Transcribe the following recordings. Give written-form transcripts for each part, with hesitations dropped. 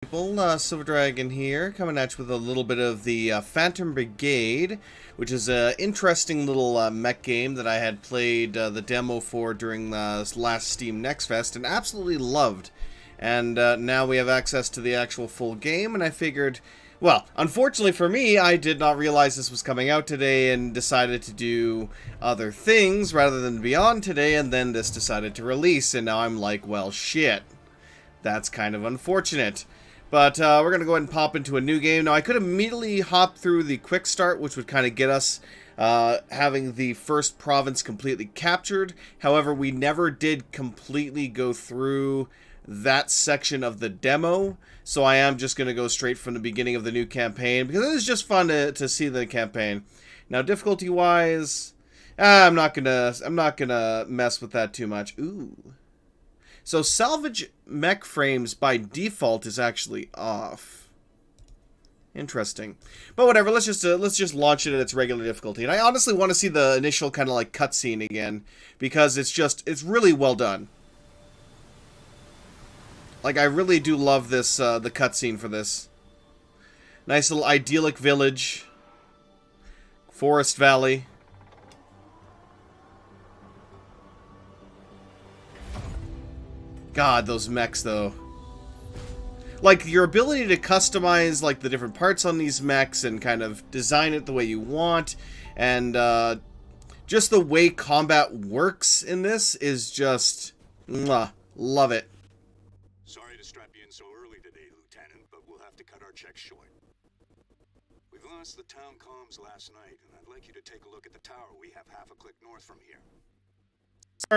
People, Silver Dragon here, coming at you with a little bit of the Phantom Brigade, which is an interesting little mech game that I had played the demo for during the last Steam Next Fest and absolutely loved. And now we have access to the actual full game, and I figured, well, unfortunately for me, I did not realize this was coming out today and decided to do other things rather than be on today, and then this decided to release, and now I'm like, well, shit. That's kind of unfortunate. But we're going to go ahead and pop into a new game. Now, I could immediately hop through the quick start, which would kind of get us having the first province completely captured. However, we never did completely go through that section of the demo. So I am just going to go straight from the beginning of the new campaign, because it is just fun to see the campaign. Now, difficulty-wise, I'm not gonna mess with that too much. Ooh. So salvage mech frames by default is actually off. Interesting, but whatever. Let's just launch it at its regular difficulty. And I honestly want to see the initial kind of like cutscene again, because it's really well done. Like, I really do love this the cutscene for this. Nice little idyllic village, forest valley. God, those mechs, though. Like, your ability to customize, like, the different parts on these mechs and kind of design it the way you want, and just the way combat works in this is just, mwah, love it. Sorry to strap you in so early today, Lieutenant, but we'll have to cut our checks short. We've lost the town comms last night, and I'd like you to take a look at the tower we have half a click north from here. Sir.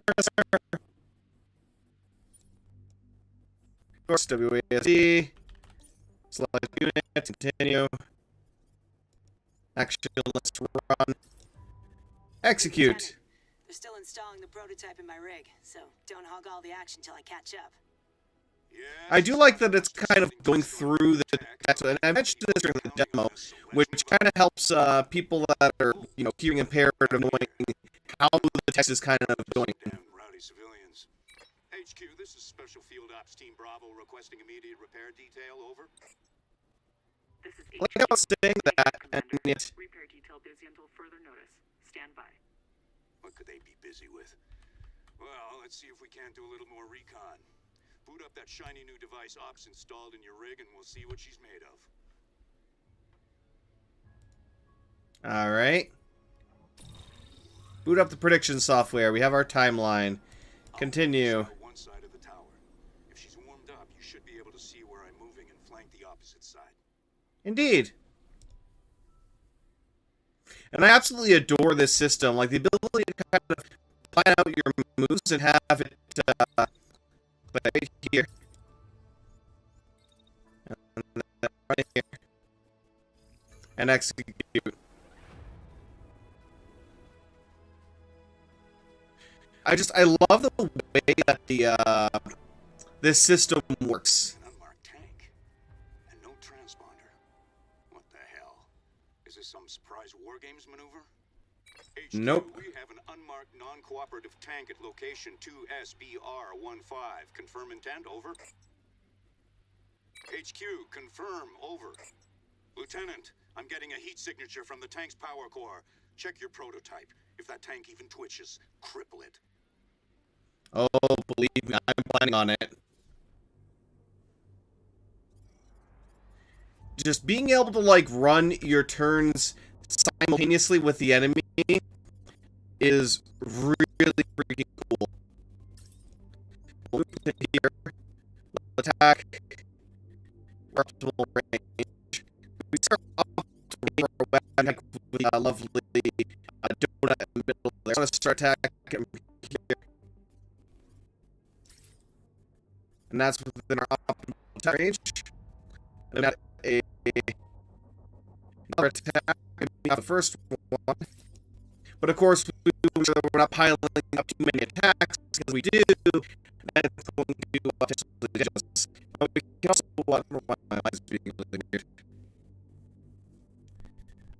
Course, WASD, select unit, continue, action, let's run, execute. Lieutenant, they're still installing the prototype in my rig, so don't hog all the action till I catch up. I do like that it's kind of going through the text, and I mentioned this during the demo, which kind of helps people that are, you know, hearing impaired of knowing how the text is kind of going. Rowdy civilians. HQ, this is Special Field Ops Team Bravo requesting immediate repair detail, over. This is Like I was saying that, and it's... Repair detail busy until further notice. Stand by. What could they be busy with? Well, let's see if we can't do a little more recon. Boot up that shiny new device Ops installed in your rig and we'll see what she's made of. Alright. Boot up the prediction software. We have our timeline. Continue. One side of the tower. If she's warmed up, you should be able to see where I'm moving and flank the opposite side. Indeed. And I absolutely adore this system. Like, the ability to kind of plan out your moves and have it right here. And then right here. And execute. I love the way that the this system works. An unmarked tank and no transponder. What the hell? Is this some surprise war games maneuver? HQ, Nope. We have an unmarked non-cooperative tank at location 2SBR15. Confirm intent, over. HQ, confirm, over. Lieutenant, I'm getting a heat signature from the tank's power core. Check your prototype. If that tank even twitches, cripple it. Oh, believe me, I'm planning on it. Just being able to, like, run your turns simultaneously with the enemy is really freaking cool. Move to here. Attack. Optimal range. We start off to our weapon with a lovely donut in the middle there. I'm going to start attacking here. And that's within our optimal attack range. And got another attack off the first one. But of course, we're not piling up too many attacks, because we do, and it's going to potentially damage us. But we can also, my mind's being really weird.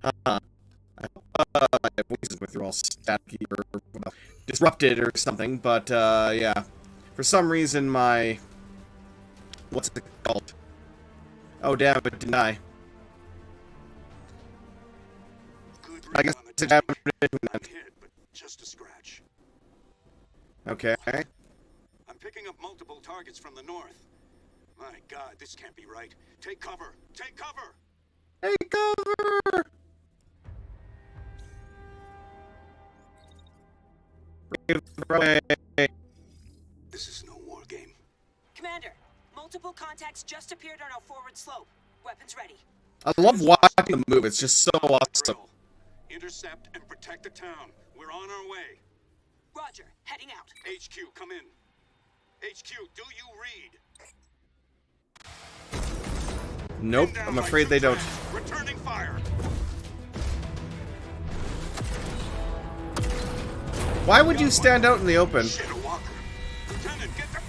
I have voices with you all staticky or disrupted or something, but yeah. For some reason, my... what's it called? Oh, damn, it didn't die. Good I guess read on the it's tank. happened. I'm hit, but just a scratch. Okay. I'm picking up multiple targets from the north. My God, this can't be right. Take cover! Take cover! Take cover! Away. This is no war game. Commander, multiple contacts just appeared on our forward slope. Weapons ready. I love watching them move. It's just so awesome. Drill. Intercept and protect the town. We're on our way. Roger, heading out. HQ, come in. HQ, do you read? Nope, Pin down I'm my afraid they don't. troops. Returning fire. Why would you stand out in the open? Shit, a walker. Lieutenant, get the...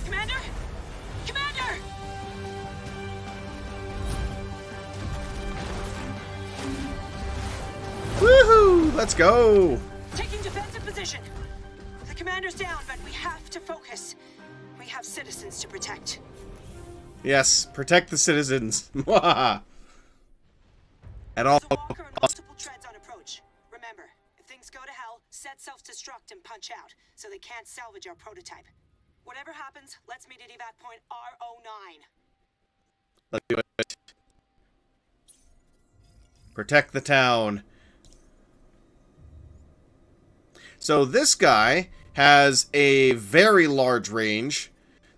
Commander? Commander! Woohoo! Let's go! Taking defensive position. The commander's down, but we have to focus. We have citizens to protect. Yes, protect the citizens. At all There's a walker and multiple treads on approach. Remember, if things go to hell, set self-destruct and punch out, so they can't salvage our prototype. Whatever happens, let's meet at evac point R09. Let's do it. Protect the town. So this guy has a very large range.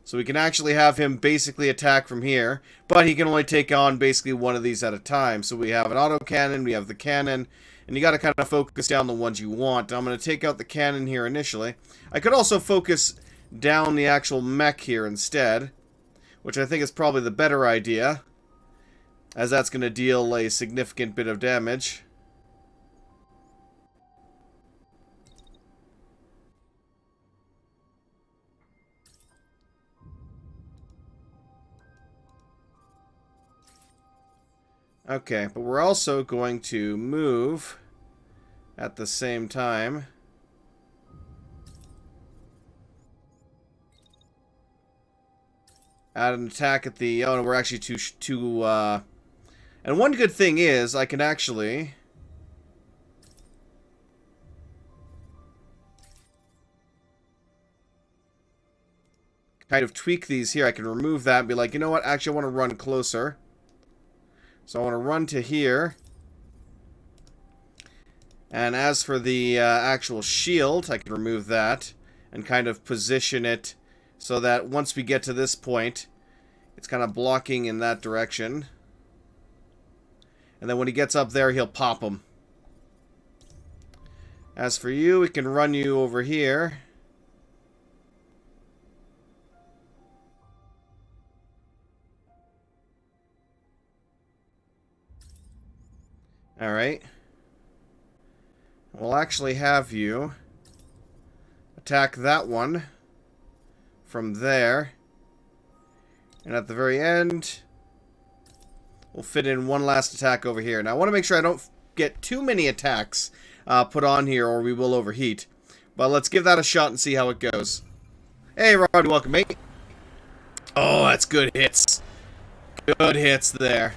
So we can actually have him basically attack from here. But he can only take on basically one of these at a time. So we have an autocannon, we have the cannon. And you got to kind of focus down the ones you want. I'm going to take out the cannon here initially. I could also focus down the actual mech here instead. Which I think is probably the better idea. As that's going to deal a significant bit of damage. Okay, but we're also going to move at the same time. Add an attack at the... Oh, no, we're actually too and one good thing is, I can actually... kind of tweak these here. I can remove that and be like, you know what? Actually, I want to run closer. So I want to run to here. And as for the actual shield, I can remove that and kind of position it so that once we get to this point, it's kind of blocking in that direction. And then when he gets up there, he'll pop them. As for you, we can run you over here. Alright. We'll actually have you attack that one from there. And at the very end, we'll fit in one last attack over here. Now, I want to make sure I don't get too many attacks put on here or we will overheat. But let's give that a shot and see how it goes. Hey, Rod, welcome, mate. Oh, that's good hits. Good hits there.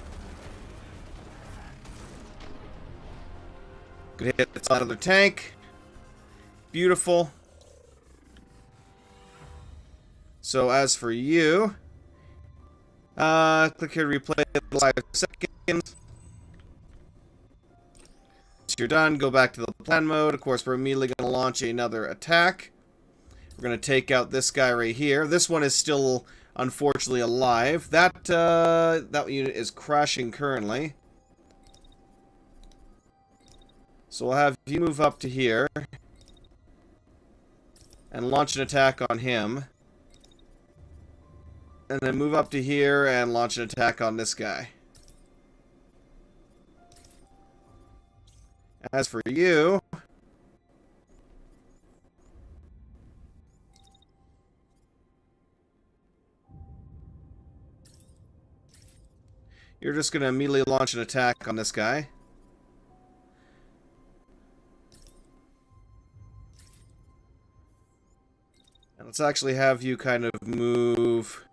Good hit that's out of the tank. Beautiful. So as for you, click here to replay the 5 seconds. Once you're done, go back to the plan mode. Of course, we're immediately going to launch another attack. We're going to take out this guy right here. This one is still, unfortunately, alive. That unit is crashing currently. So we'll have you move up to here and launch an attack on him. And then move up to here and launch an attack on this guy. As for you, you're just going to immediately launch an attack on this guy. And let's actually have you kind of move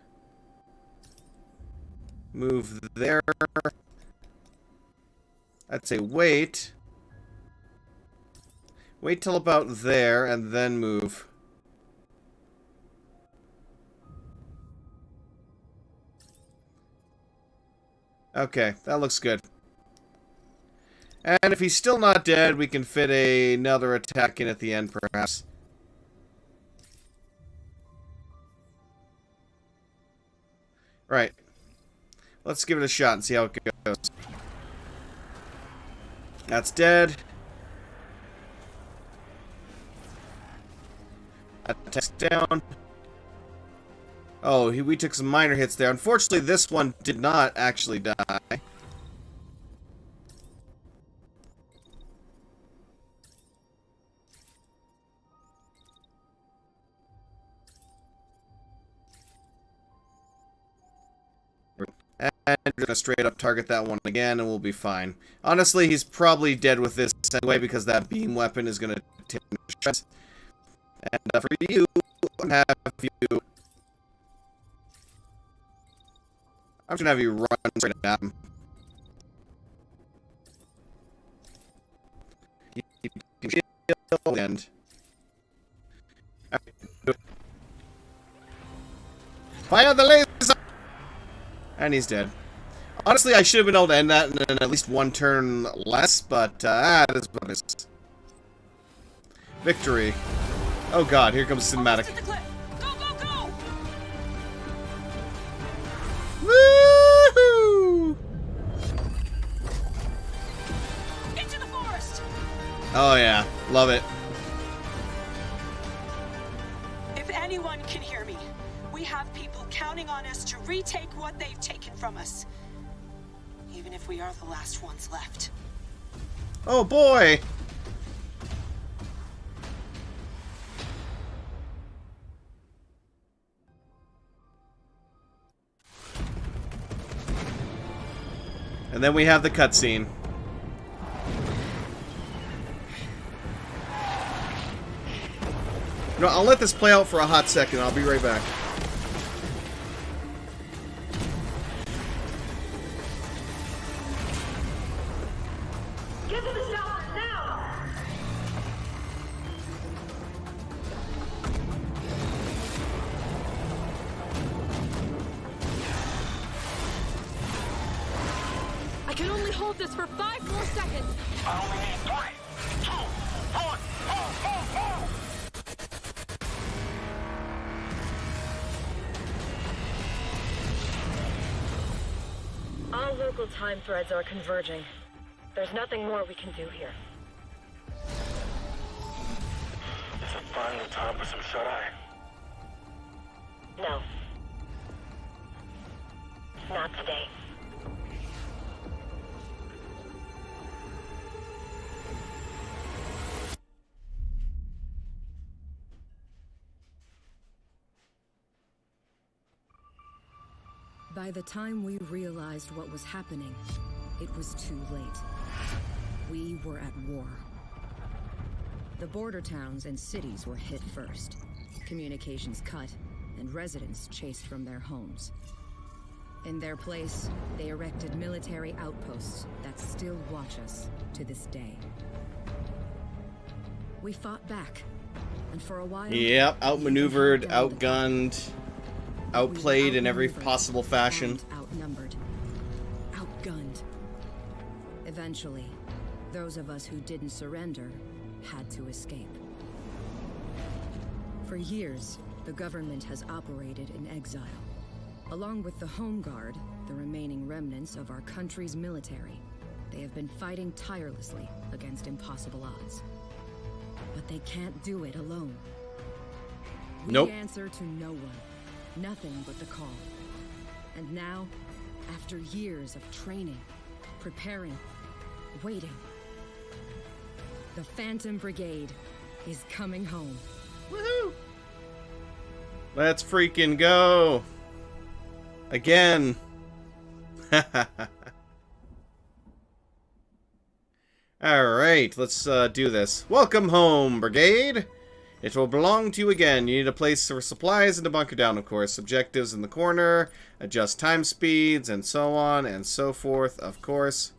Move there. I'd say wait. Wait till about there, and then move. Okay, that looks good. And if he's still not dead, we can fit another attack in at the end, perhaps. Right. Let's give it a shot and see how it goes. That's dead. Attack's down. Oh, we took some minor hits there. Unfortunately, this one did not actually die. And we're gonna straight up target that one again, and we'll be fine. Honestly, he's probably dead with this anyway, because that beam weapon is gonna take him to shreds. And for you, I'm gonna have you run straight at him. And fire the laser! And he's dead. Honestly, I should have been able to end that in at least one turn less, but that is what it is. Victory. Oh god, here comes cinematic. Go, go, go! Woohoo! Into the forest! Oh yeah, love it. If anyone can hear me, we have people counting on us to retake what they've taken from us. Even if we are the last ones left. Oh boy! And then we have the cutscene. No, I'll let this play out for a hot second. I'll be right back. Get to the shower now! I can only hold this for 5 more seconds. I only need 3, 2, 1, go! All local time threads are converging. There's nothing more we can do here. Is it finally time for some shut-eye? No. Not today. By the time we realized what was happening, it was too late. We were at war. The border towns and cities were hit first. Communications cut, and residents chased from their homes. In their place, they erected military outposts that still watch us to this day. We fought back, and for a while... Yep, outmaneuvered, outgunned, outplayed in every possible fashion. Outnumbered. Outgunned. Eventually, those of us who didn't surrender had to escape. For years, the government has operated in exile. Along with the Home Guard, the remaining remnants of our country's military, they have been fighting tirelessly against impossible odds. But they can't do it alone. Nope. We answer to no one. Nothing but the call. And now, after years of training, preparing, waiting, the Phantom Brigade is coming home. Woohoo! Let's freaking go! Again! Alright, let's do this. Welcome home, Brigade! It will belong to you again. You need a place for supplies and to bunker down, of course. Objectives in the corner, adjust time speeds, and so on and so forth, of course.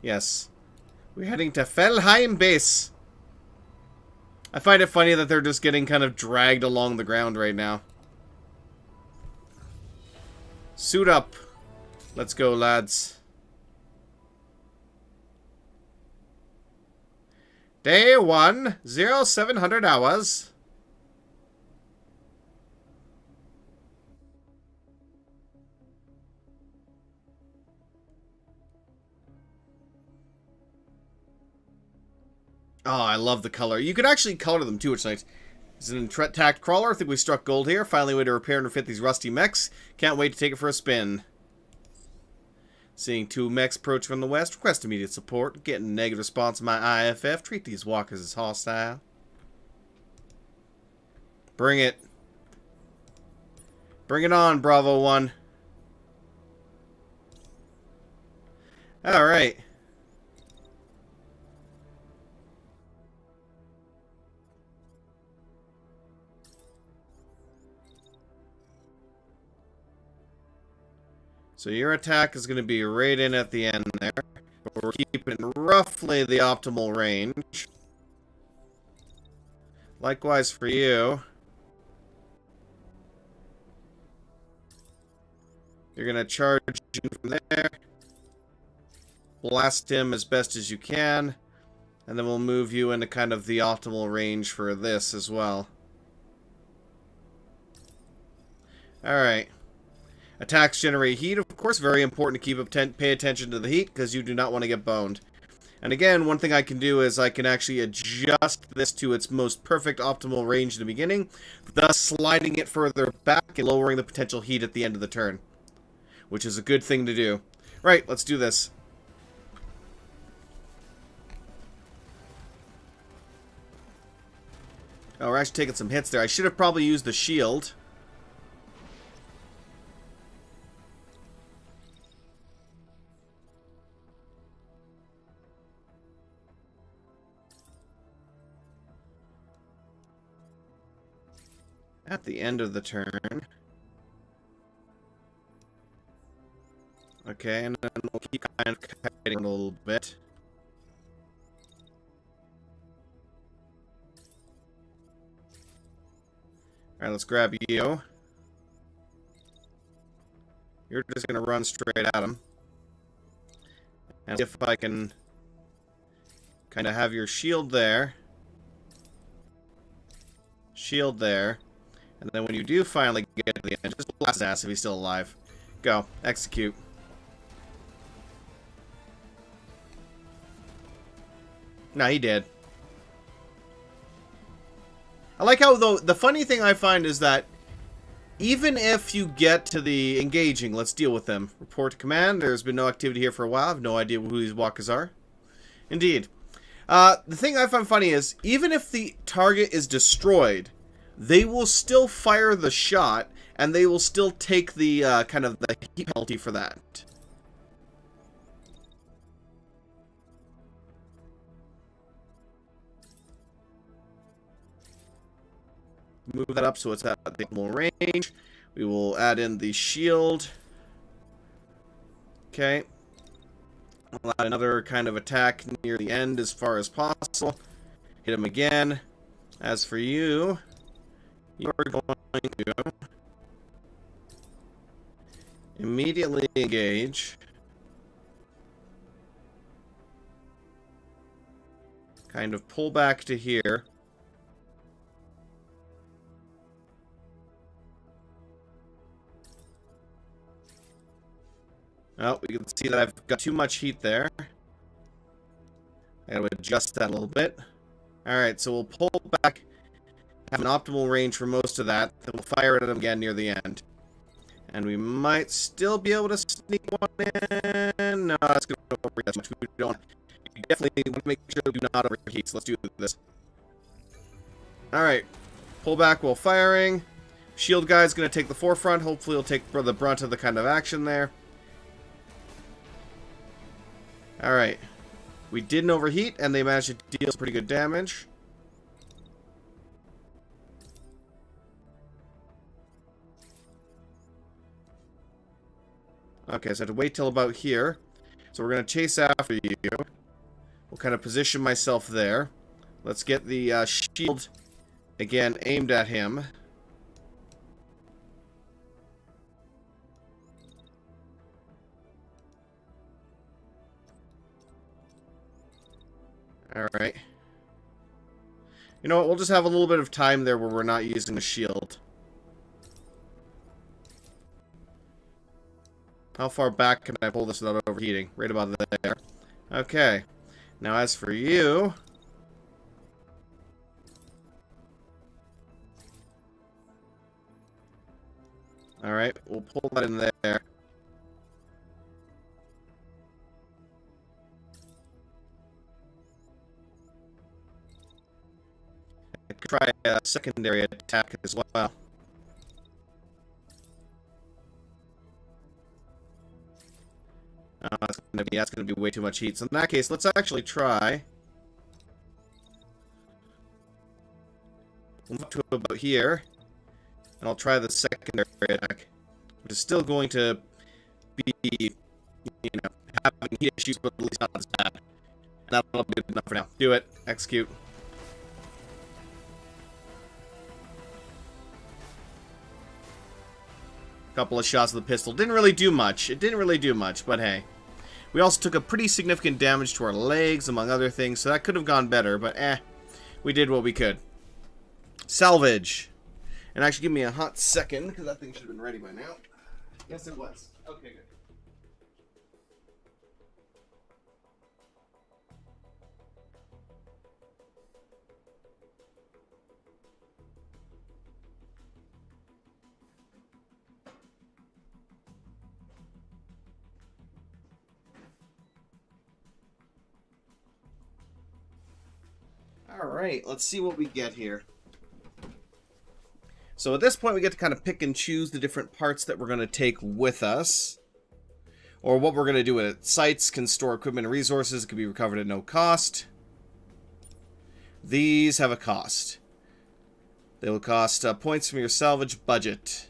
Yes. We're heading to Felheim Base. I find it funny that they're just getting kind of dragged along the ground right now. Suit up. Let's go, lads. Day 1, 0700 hours. Oh, I love the color. You could actually color them too, which is nice. It's an attack crawler. I think we struck gold here. Finally, a way to repair and refit these rusty mechs. Can't wait to take it for a spin. Seeing 2 mechs approach from the west. Request immediate support. Getting negative response on my IFF. Treat these walkers as hostile. Bring it. Bring it on, Bravo 1. Alright. So your attack is going to be right in at the end there. But we're keeping roughly the optimal range. Likewise for you. You're going to charge you from there. Blast him as best as you can. And then we'll move you into kind of the optimal range for this as well. Alright. Attacks generate heat, of course. Very important to pay attention to the heat, because you do not want to get boned. And again, one thing I can do is I can actually adjust this to its most perfect optimal range in the beginning, thus sliding it further back and lowering the potential heat at the end of the turn. Which is a good thing to do. Right, let's do this. Oh, we're actually taking some hits there. I should have probably used the shield. At the end of the turn. Okay, and then we'll keep kind of kiting a little bit. Alright, let's grab you. You're just going to run straight at him. And see if I can kind of have your shield there. Shield there. And then when you do finally get to the end, just blast his ass if he's still alive. Go. Execute. Nah, he did. I like how, though, the funny thing I find is that even if you get to the engaging, let's deal with them. Report to command. There's been no activity here for a while. I have no idea who these walkers are. Indeed. The thing I find funny is, even if the target is destroyed, they will still fire the shot, and they will still take the, kind of the heat penalty for that. Move that up so it's at the optimal range. We will add in the shield. Okay. I'll add another kind of attack near the end as far as possible. Hit him again. As for you, you're going to immediately engage. Kind of pull back to here. Oh, we can see that I've got too much heat there. I gotta adjust that a little bit. Alright, so we'll pull back, have an optimal range for most of that, then we'll fire it at them again near the end. And we might still be able to sneak one in. No, that's gonna overheat that much. We don't. We definitely want to make sure we do not overheat, so let's do this. Alright, pull back while firing. Shield guy's gonna take the forefront. Hopefully he'll take the brunt of the kind of action there. Alright. We didn't overheat, and they managed to deal some pretty good damage. Okay, so I have to wait till about here. So we're going to chase after you. We'll kind of position myself there. Let's get the shield, again, aimed at him. Alright. You know what, we'll just have a little bit of time there where we're not using the shield. How far back can I pull this without overheating? Right about there. Okay. Now as for you... Alright, we'll pull that in there. I could try a secondary attack as well. That's gonna be way too much heat. So in that case, let's actually try. We'll move to about here, and I'll try the secondary attack, which is still going to be, you know, having heat issues, but at least not as bad. And that'll be good enough for now. Do it. Execute. Couple of shots with the pistol. Didn't really do much. It didn't really do much, but hey. We also took a pretty significant damage to our legs, among other things, so that could have gone better, but we did what we could. Salvage. And actually give me a hot second, because that thing should have been ready by now. Yes, it was. Okay, good. Alright, let's see what we get here. So at this point we get to kind of pick and choose the different parts that we're going to take with us. Or what we're going to do with it. Sites can store equipment and resources. It can be recovered at no cost. These have a cost. They will cost points from your salvage budget.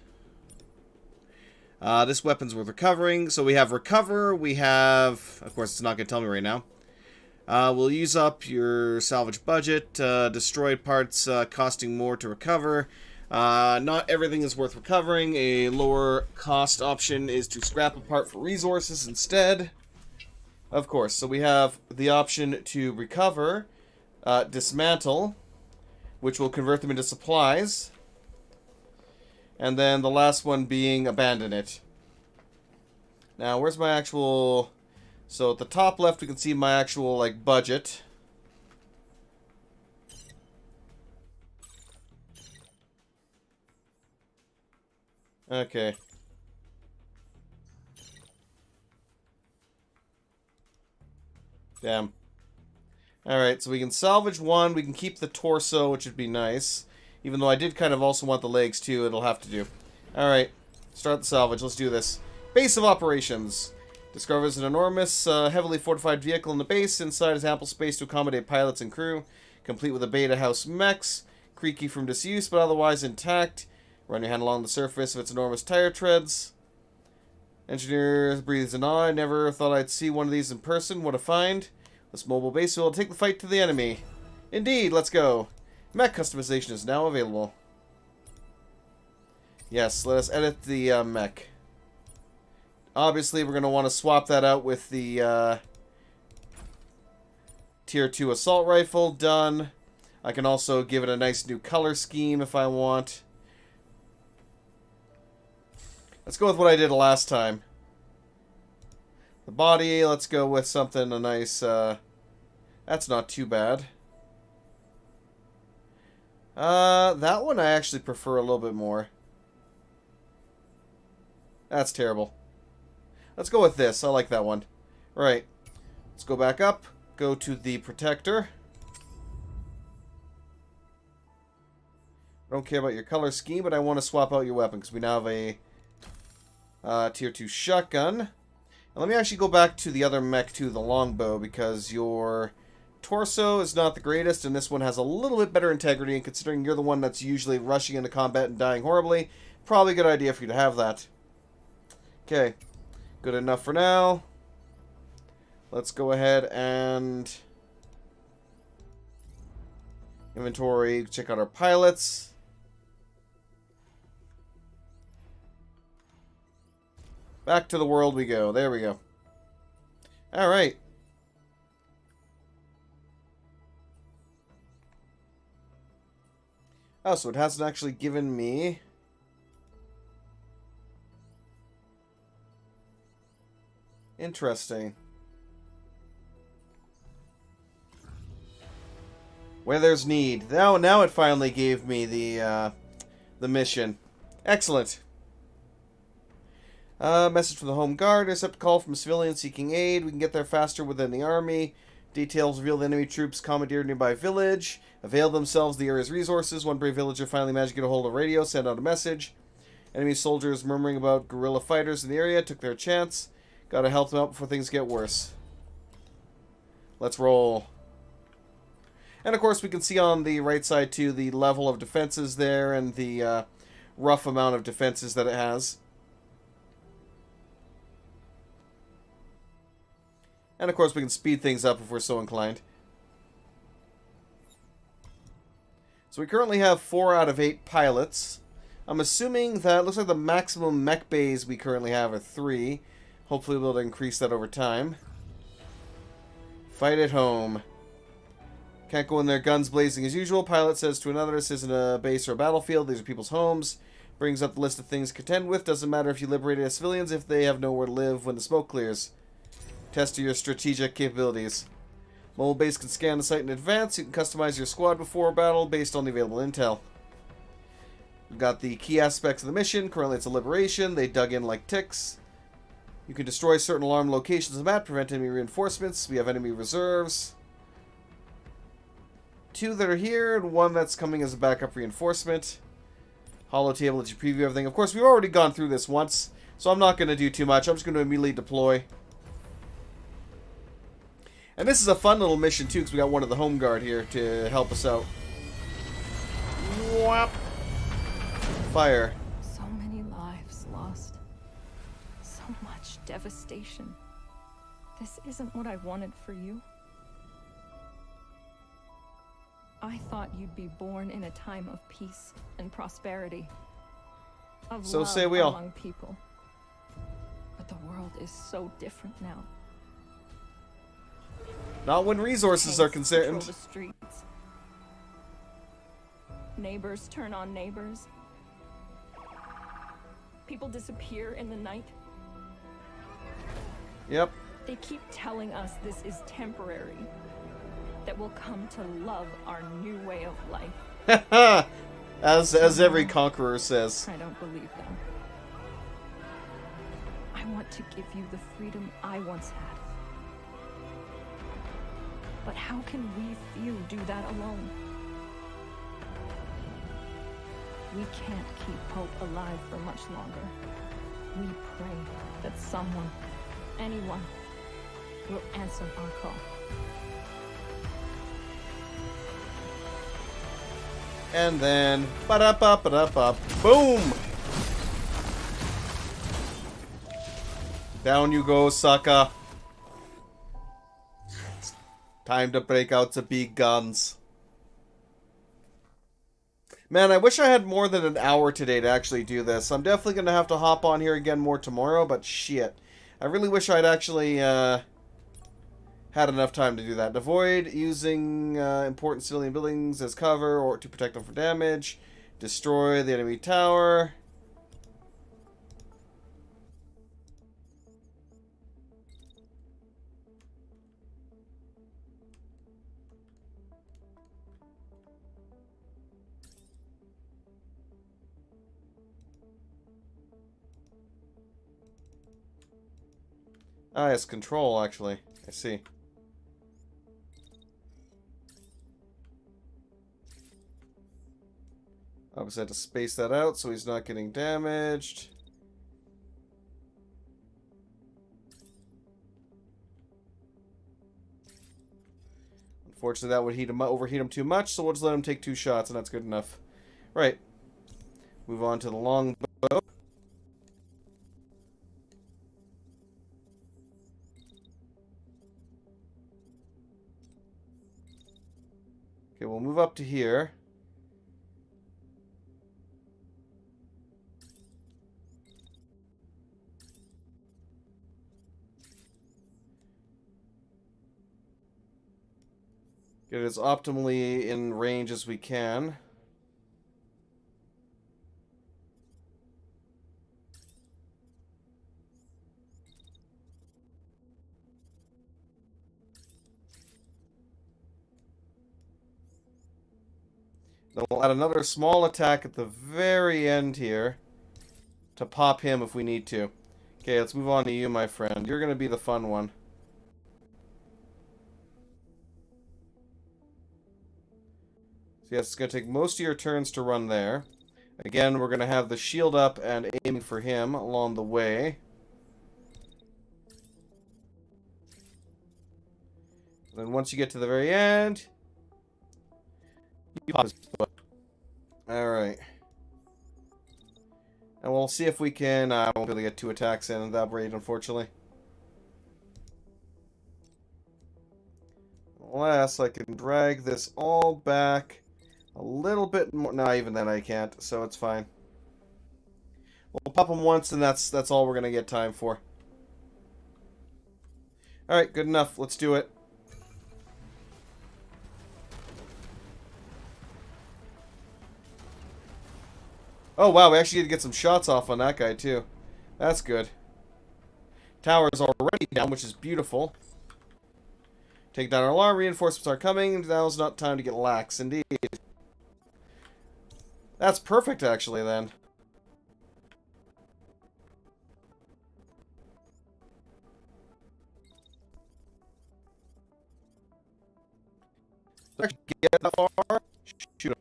This weapon's worth recovering. So we have recover. We have... Of course, it's not going to tell me right now. We'll use up your salvage budget. Destroyed parts costing more to recover. Not everything is worth recovering. A lower cost option is to scrap a part for resources instead. Of course, so we have the option to recover, dismantle, which will convert them into supplies. And then the last one being abandon it. Now, where's my actual... So at the top left, we can see my actual, like, budget. Okay. Damn. Alright, so we can salvage one. We can keep the torso, which would be nice. Even though I did kind of also want the legs, too. It'll have to do. Alright. Start the salvage. Let's do this. Base of operations. Discovers an enormous, heavily fortified vehicle in the base. Inside is ample space to accommodate pilots and crew. Complete with a beta house mechs. Creaky from disuse, but otherwise intact. Run your hand along the surface of its enormous tire treads. Engineer breathes an awe. I never thought I'd see one of these in person. What a find. This mobile base will take the fight to the enemy. Indeed, let's go. Mech customization is now available. Yes, let us edit the mech. Obviously, we're going to want to swap that out with the Tier 2 assault rifle. Done. I can also give it a nice new color scheme if I want. Let's go with what I did last time. The body, let's go with something a nice... that's not too bad. That one I actually prefer a little bit more. That's terrible. Let's go with this. I like that one. Right. Let's go back up. Go to the protector. I don't care about your color scheme, but I want to swap out your weapon because we now have a Tier 2 shotgun. And let me actually go back to the other mech too, the longbow, because your torso is not the greatest, and this one has a little bit better integrity, and considering you're the one that's usually rushing into combat and dying horribly, probably a good idea for you to have that. Okay. Good enough for now. Let's go ahead and inventory, check out our pilots. Back to the world we go. There we go. Alright. Oh, so it hasn't actually given me... Interesting. Where there's need. Now it finally gave me the mission. Excellent. Message from the Home Guard. Intercept a call from civilians seeking aid. We can get there faster within the army. Details reveal the enemy troops commandeered nearby village. Avail themselves of the area's resources. One brave villager finally managed to get a hold of a radio. Send out a message. Enemy soldiers murmuring about guerrilla fighters in the area. Took their chance. Gotta help them out before things get worse. Let's roll. And of course we can see on the right side too the level of defenses there and the rough amount of defenses that it has. And of course we can speed things up if we're so inclined. So we currently have 4 out of 8 pilots. I'm assuming that looks like the maximum mech bays we currently have are 3. Hopefully we'll be able to increase that over time. Fight at home. Can't go in there guns blazing as usual. Pilot says to another, this isn't a base or a battlefield. These are people's homes. Brings up the list of things to contend with. Doesn't matter if you liberated civilians if they have nowhere to live when the smoke clears. Test your strategic capabilities. Mobile base can scan the site in advance. You can customize your squad before battle based on the available intel. We've got the key aspects of the mission. Currently it's a liberation. They dug in like ticks. You can destroy certain alarm locations on the map, prevent enemy reinforcements. We have enemy reserves. 2 that are here, and 1 that's coming as a backup reinforcement. Holo table lets you preview everything. Of course, we've already gone through this once, so I'm not going to do too much. I'm just going to immediately deploy. And this is a fun little mission, too, because we got one of the Home Guard here to help us out. Whap. Fire. So many lives lost. So much devastation. This isn't what I wanted for you. I thought you'd be born in a time of peace and prosperity. Of So love say we all. among people. But the world is so different now. Not when resources are Gangs concerned. control the streets. Neighbors turn on neighbors. People disappear in the night. Yep. They keep telling us this is temporary. That we'll come to love our new way of life. as every conqueror says. I don't believe them. I want to give you the freedom I once had. But how can we few do that alone? We can't keep hope alive for much longer. We pray that someone, anyone, will answer our call. And then, ba-da-ba-ba-da-ba, boom! Down you go, sucker. Time to break out the big guns. Man, I wish I had more than an hour today to actually do this. I'm definitely going to have to hop on here again more tomorrow, but shit. I really wish I'd actually had enough time to do that. Avoid using important civilian buildings as cover or to protect them from damage. Destroy the enemy tower. Ah, it's control, actually. I see. Obviously, I had to space that out so he's not getting damaged. Unfortunately, that would overheat him too much, so we'll just let him take 2 shots, and that's good enough. Right. Move on to the longbow. we'll move up to here. Get it as optimally in range as we can. Then we'll add another small attack at the very end here to pop him if we need to. Okay, let's move on to you, my friend. You're going to be the fun one. So yes, it's going to take most of your turns to run there. Again, we're going to have the shield up and aiming for him along the way. And then once you get to the very end, you pop his foot. Alright. And we'll see if we can... I won't be able to get 2 attacks in at that rate, unfortunately. Unless I can drag this all back a little bit more. No, even then I can't, so it's fine. We'll pop him once, and that's all we're going to get time for. Alright, good enough. Let's do it. Oh, wow, we actually get to get some shots off on that guy, too. That's good. Tower's already down, which is beautiful. Take down our alarm. Reinforcements are coming. Now's not time to get lax, indeed. That's perfect, actually, then. Get that far? Shoot him.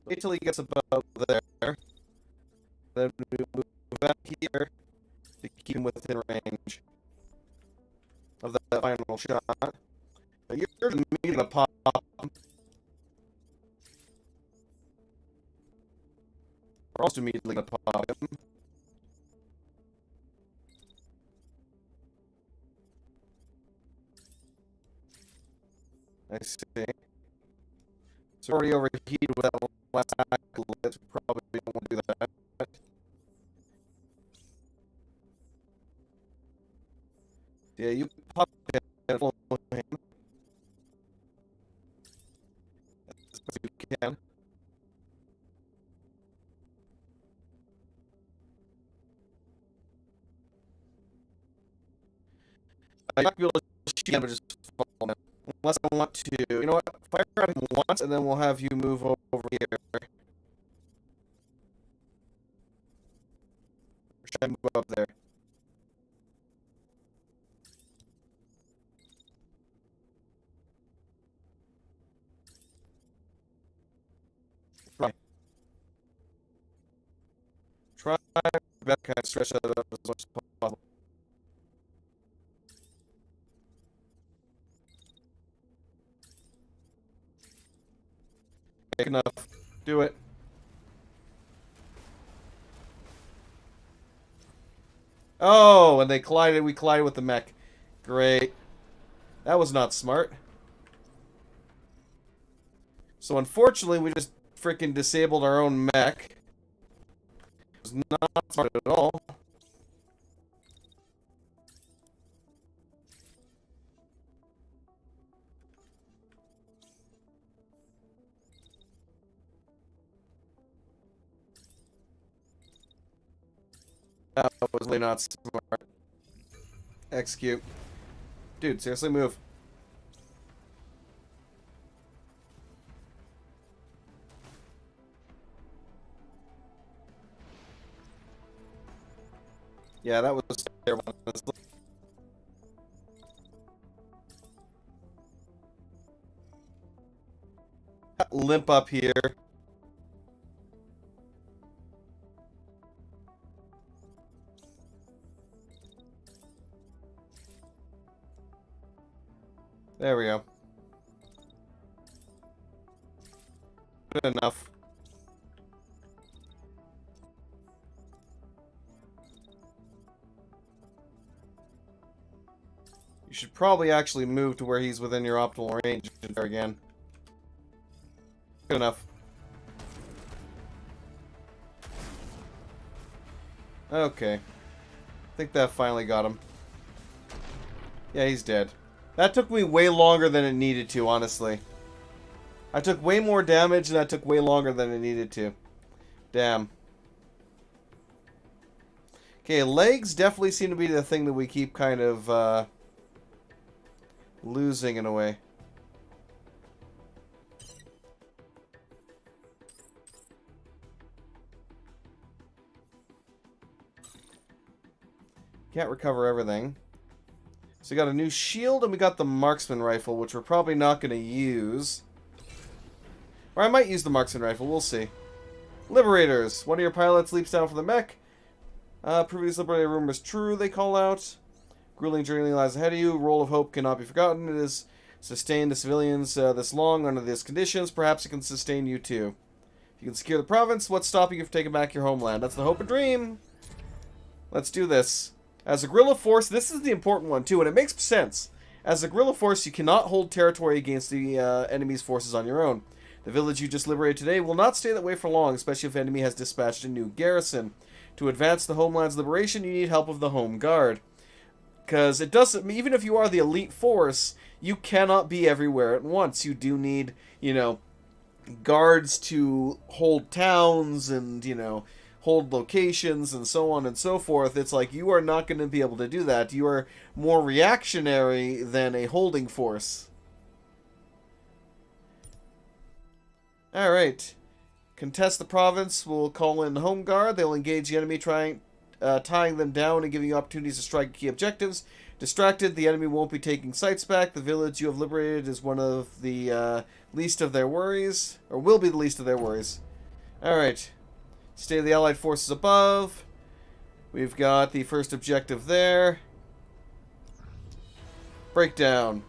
Wait till he gets about there. Then we move back here to keep him within range of that final shot. But you're immediately gonna pop him. We're also immediately gonna pop him. I see. So already overheated with that last attack. Let's probably don't want to do that. Yeah, you pop him and follow him as best you can. You're not going to be able to shoot him, but just follow him. Unless I want to. You know what? Fire at him once, and then we'll have you move over here. Or should I move up there? Try to kind of stretch that up as much as possible. Good enough. Do it. Oh, and they collided. We collided with the mech. Great. That was not smart. So unfortunately, we just freaking disabled our own mech. It was not smart at all. That was really not smart. Execute. Dude, seriously, move. Yeah, that was terrible. Limp up here. There we go. Good enough. You should probably actually move to where he's within your optimal range there again. Good enough. Okay. I think that finally got him. Yeah, he's dead. That took me way longer than it needed to, honestly. I took way more damage and that took way longer than it needed to. Damn. Okay, legs definitely seem to be the thing that we keep kind of losing in a way. Can't recover everything. So we got a new shield and we got the marksman rifle, which we're probably not going to use. Or I might use the marksman rifle, we'll see. Liberators. One of your pilots leaps down from the mech. Previous liberator rumor is true, they call out. Grueling journey lies ahead of you. Roll of hope cannot be forgotten. It has sustained the civilians this long under these conditions. Perhaps it can sustain you too. If you can secure the province, what's stopping you from taking back your homeland? That's the hope and dream. Let's do this. As a guerrilla force, this is the important one too, and it makes sense. As a guerrilla force, you cannot hold territory against the enemy's forces on your own. The village you just liberated today will not stay that way for long, especially if the enemy has dispatched a new garrison. To advance the homeland's liberation, you need help of the home guard. Because it doesn't, even if you are the elite force, you cannot be everywhere at once. You do need, you know, guards to hold towns and, you know, hold locations and so on and so forth. It's like you are not going to be able to do that. You are more reactionary than a holding force. Alright. Contest the province. We'll call in the home guard. They'll engage the enemy, tying them down and giving you opportunities to strike key objectives. Distracted, the enemy won't be taking sites back. The village you have liberated is one of the least of their worries. Or will be the least of their worries. Alright. Stay the Allied forces above. We've got the first objective there. Breakdown.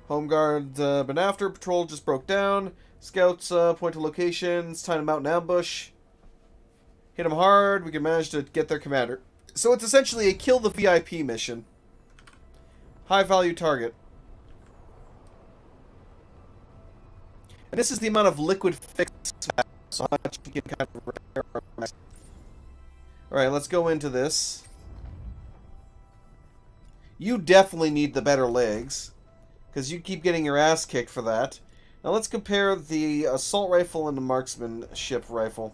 Home guard been after. Patrol just broke down. Scouts point to locations. Time to mount an ambush. Hit them hard. We can manage to get their commander. So it's essentially a kill the VIP mission. High value target. And this is the amount of liquid fix. So you can kind of... Alright, let's go into this. You definitely need the better legs, because you keep getting your ass kicked for that. Now let's compare the assault rifle and the marksmanship rifle.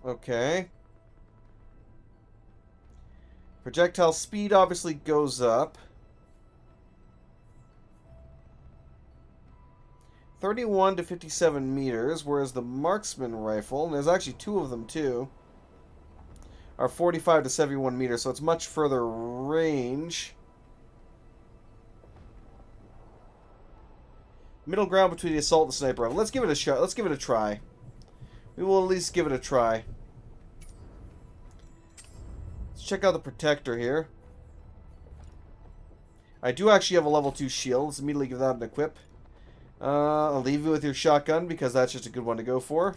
Okay. Projectile speed obviously goes up. 31 to 57 meters, whereas the marksman rifle, and there's actually two of them too, are 45 to 71 meters, so it's much further range. Middle ground between the assault and the sniper rifle. Let's give it a shot. Let's give it a try. We will at least give it a try. Check out the protector here. I do actually have a level 2 shield. Let's immediately give that an equip. I'll leave you with your shotgun because that's just a good one to go for.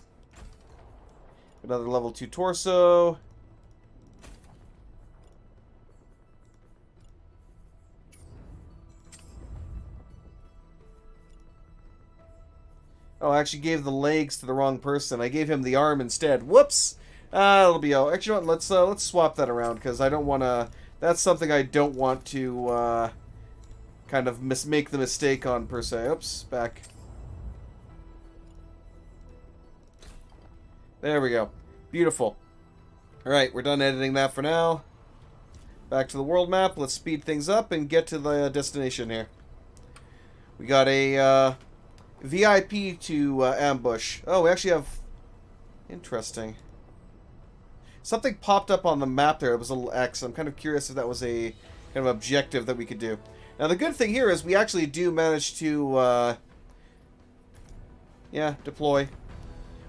Another level 2 torso. Oh, I actually gave the legs to the wrong person. I gave him the arm instead. Whoops! It'll be all. Actually, let's swap that around because I don't want to. That's something I don't want to kind of make the mistake on per se. Oops, back. There we go. Beautiful. All right, we're done editing that for now. Back to the world map. Let's speed things up and get to the destination here. We got a VIP to ambush. Oh, we actually have. Interesting. Something popped up on the map there. It was a little X. I'm kind of curious if that was a kind of objective that we could do. Now, the good thing here is we actually do manage to, yeah, deploy.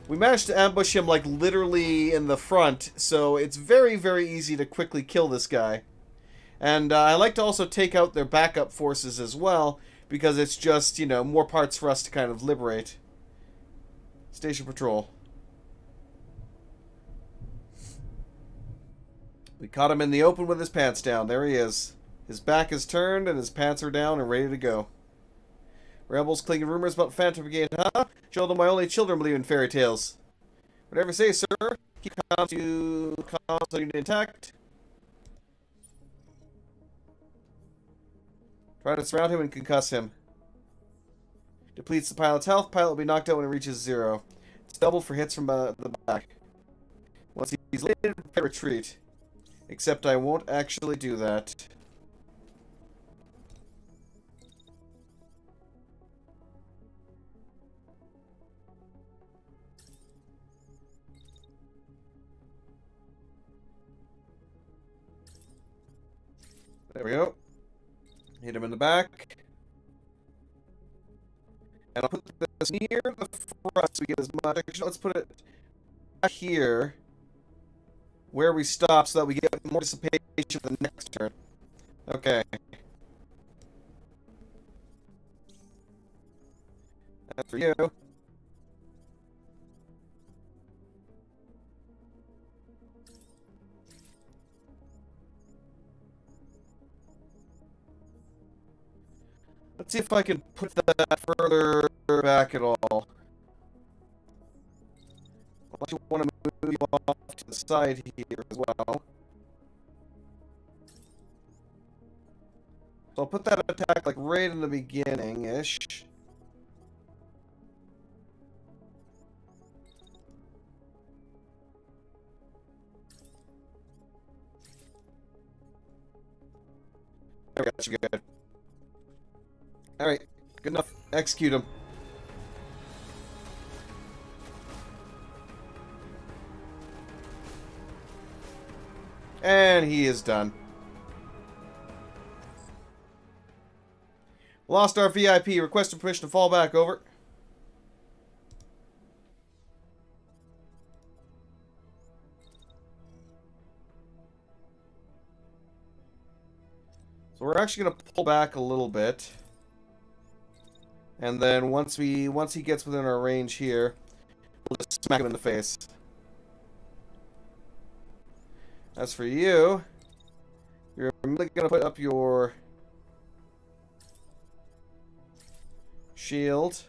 We managed to ambush him, like, literally in the front, so it's very, very easy to quickly kill this guy. And I like to also take out their backup forces as well, because it's just, you know, more parts for us to kind of liberate. Station patrol. We caught him in the open with his pants down. There he is. His back is turned and his pants are down and ready to go. Rebels clinging rumors about Phantom Brigade, huh? Show them my only children believe in fairy tales. Whatever you say, sir. Keep comms unit intact. Try to surround him and concuss him. Depletes the pilot's health. Pilot will be knocked out when it reaches 0. It's doubled for hits from the back. Once he's laid, prepare retreat. Except I won't actually do that. There we go. Hit him in the back. And I'll put this near the front so we get as much. Actually, let's put it back here where we stop so that we get more dissipation for the next turn. Okay. That's for you. Let's see if I can put that further back at all. I want to move you off to the side here as well. So I'll put that attack like right in the beginning-ish. There we go, that's good. Alright, good enough. Execute him. And he is done. Lost our VIP. Requested permission to fall back. Over. So we're actually going to pull back a little bit. And then once he gets within our range here, we'll just smack him in the face. As for you, you're immediately going to put up your shield.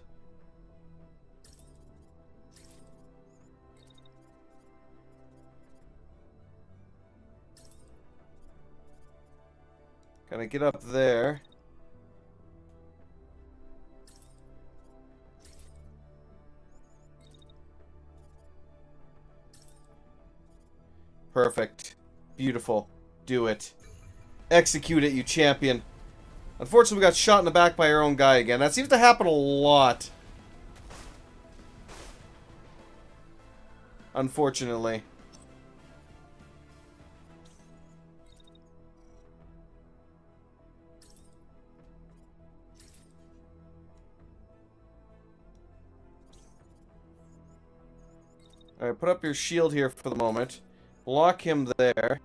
Kind of get up there. Perfect. Beautiful. Do it. Execute it, you champion. Unfortunately, we got shot in the back by our own guy again. That seems to happen a lot. Unfortunately. Alright, put up your shield here for the moment. Block him there.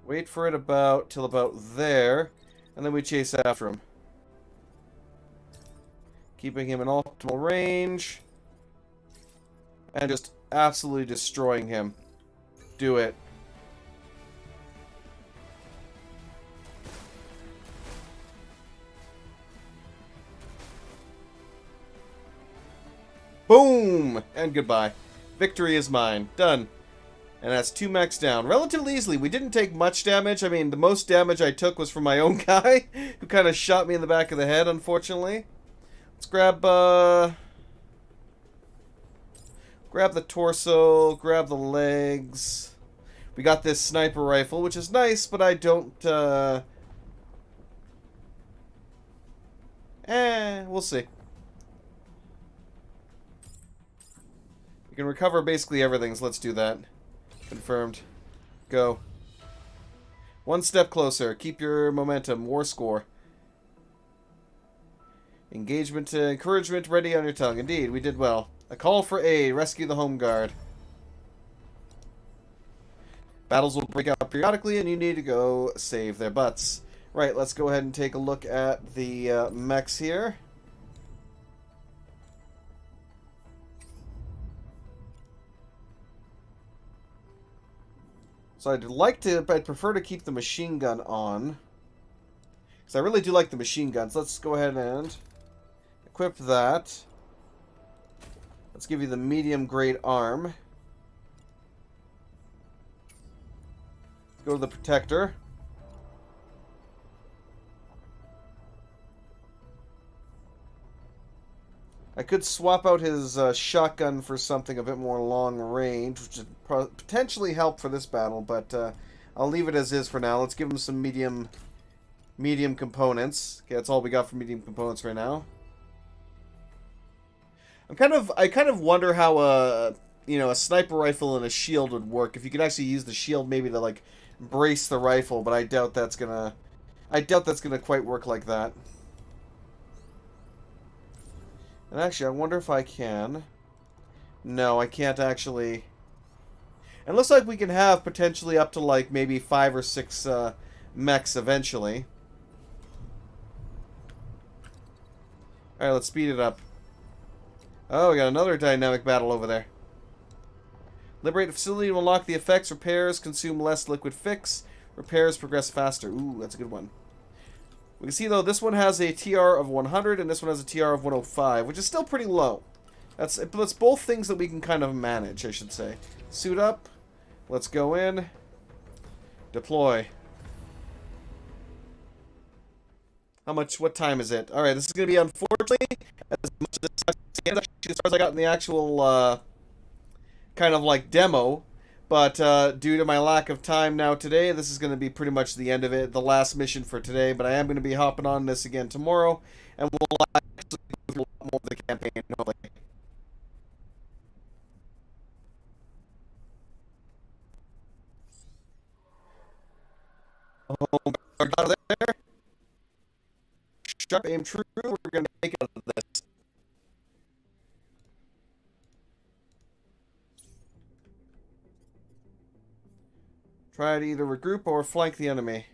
Wait for it till about there, and then we chase after him. Keeping him in optimal range. And just absolutely destroying him. Do it. Boom! And goodbye. Victory is mine. Done. And that's 2 mechs down. Relatively easily. We didn't take much damage. I mean, the most damage I took was from my own guy, who kind of shot me in the back of the head, unfortunately. Let's grab the torso, grab the legs. We got this sniper rifle, which is nice, but I don't, we'll see. We can recover basically everything, so let's do that. Confirmed. Go. 1 step closer. Keep your momentum. War score. Engagement to encouragement ready on your tongue. Indeed, we did well. A call for aid. Rescue the home guard. Battles will break out periodically, and you need to go save their butts. Right, let's go ahead and take a look at the mechs here. So I'd prefer to keep the machine gun on. Because I really do like the machine guns. Let's go ahead and equip that. Let's give you the medium grade arm. Let's go to the protector. I could swap out his shotgun for something a bit more long range, which would potentially help for this battle, but I'll leave it as is for now. Let's give him some medium components. Okay, that's all we got for medium components right now. I kind of wonder how a sniper rifle and a shield would work. If you could actually use the shield maybe to like brace the rifle, but I doubt that's gonna quite work like that. And actually, I wonder if I can. No, I can't actually. It looks like we can have potentially up to like maybe 5 or 6 mechs eventually. Alright, let's speed it up. Oh, we got another dynamic battle over there. Liberate the facility to unlock the effects. Repairs consume less liquid fix. Repairs progress faster. Ooh, that's a good one. We can see, though, this one has a TR of 100, and this one has a TR of 105, which is still pretty low. That's both things that we can kind of manage, I should say. Suit up. Let's go in. Deploy. What time is it? Alright, this is going to be, unfortunately, as much as far as I got in the actual, kind of like demo. But due to my lack of time now today, this is going to be pretty much the end of it, the last mission for today. But I am going to be hopping on this again tomorrow, and we'll actually go through a lot more of the campaign, hopefully. Oh, out of there. Sharp aim true. We're going to make it out of this. Try to either regroup or flank the enemy.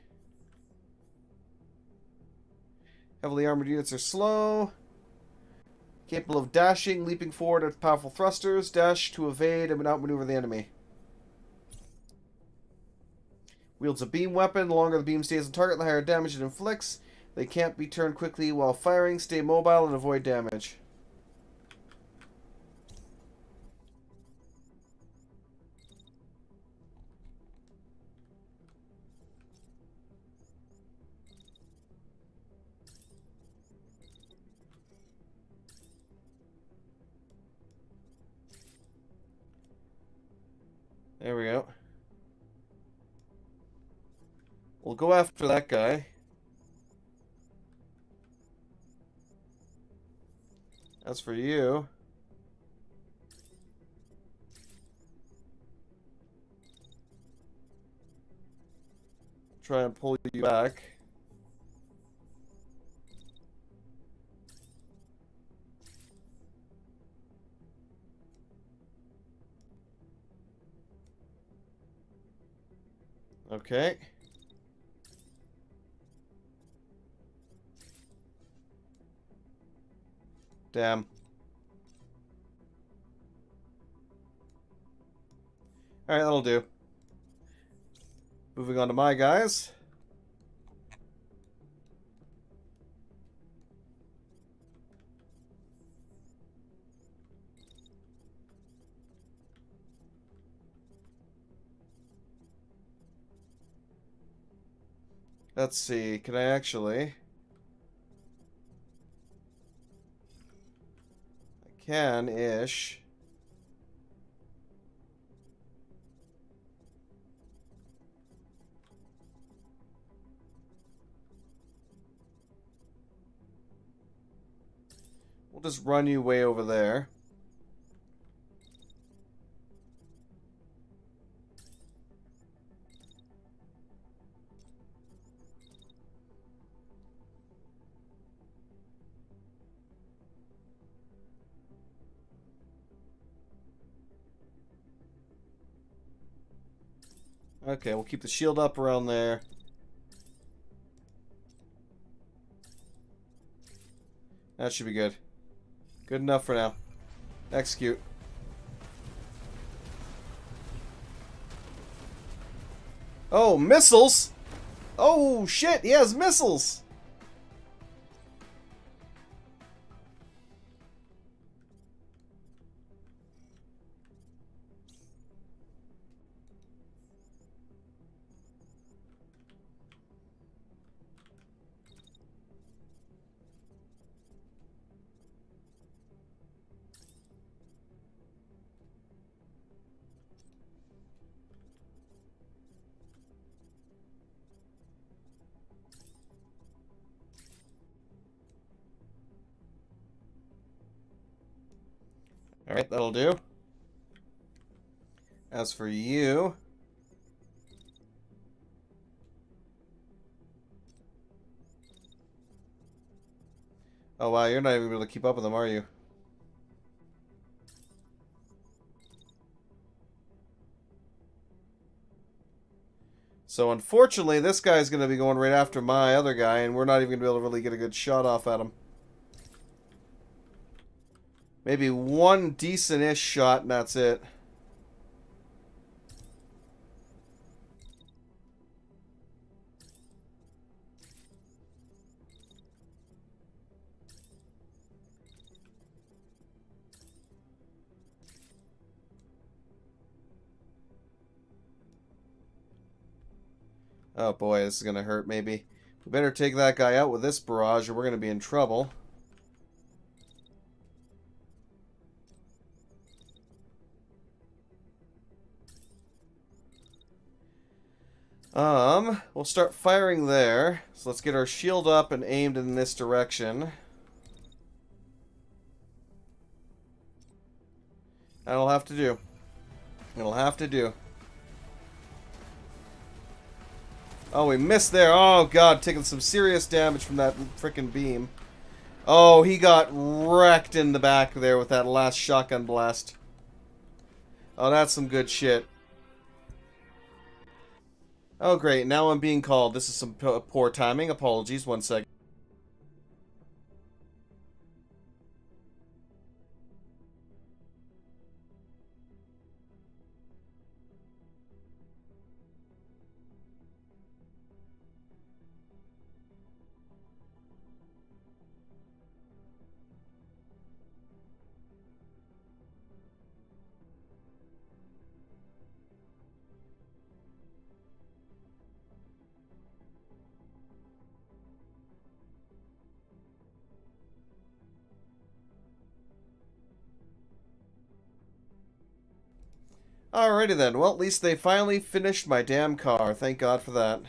Heavily armored units are slow. Capable of dashing, leaping forward with powerful thrusters. Dash to evade and outmaneuver the enemy. Wields a beam weapon. The longer the beam stays on target, the higher damage it inflicts. They can't be turned quickly while firing. Stay mobile and avoid damage. There we go. We'll go after that guy. As for you, try and pull you back. Okay. Damn. Alright, that'll do. Moving on to my guys. Let's see, can I actually... I can-ish. We'll just run you way over there. Okay, we'll keep the shield up around there. That should be good. Good enough for now. Execute. Oh, missiles! Oh, shit, he has missiles! Alright, that'll do. As for you... Oh wow, you're not even able to keep up with them, are you? So unfortunately, this guy's going to be going right after my other guy, and we're not even going to be able to really get a good shot off at him. Maybe one decent-ish shot, and that's it. Oh boy, this is going to hurt maybe. We better take that guy out with this barrage or we're going to be in trouble. We'll start firing there. So let's get our shield up and aimed in this direction. That'll have to do. It'll have to do. Oh, we missed there. Oh, God. Taking some serious damage from that frickin' beam. Oh, he got wrecked in the back there with that last shotgun blast. Oh, that's some good shit. Oh, great. Now I'm being called. This is some poor timing. Apologies. 1 second. Alrighty then. Well, at least they finally finished my damn car. Thank God for that.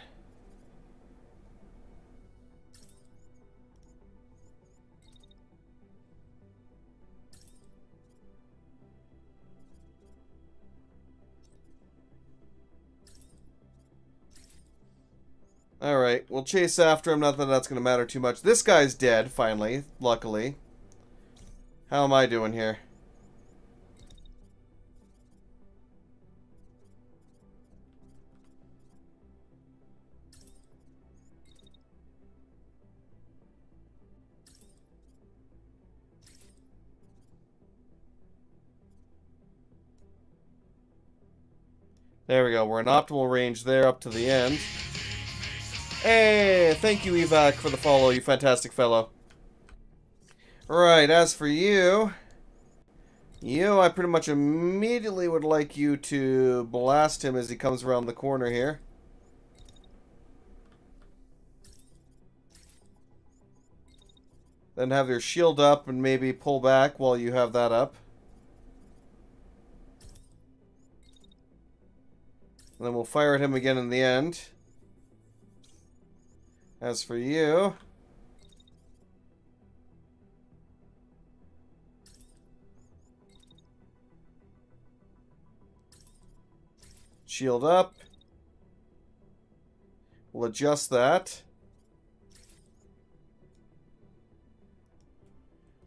Alright, we'll chase after him. Not that that's going to matter too much. This guy's dead, finally. Luckily. How am I doing here? There we go. We're in optimal range there up to the end. Hey, thank you, Evac, for the follow, you fantastic fellow. Right, as for you... I pretty much immediately would like you to blast him as he comes around the corner here. Then have your shield up and maybe pull back while you have that up. And then we'll fire at him again in the end. As for you... shield up. We'll adjust that.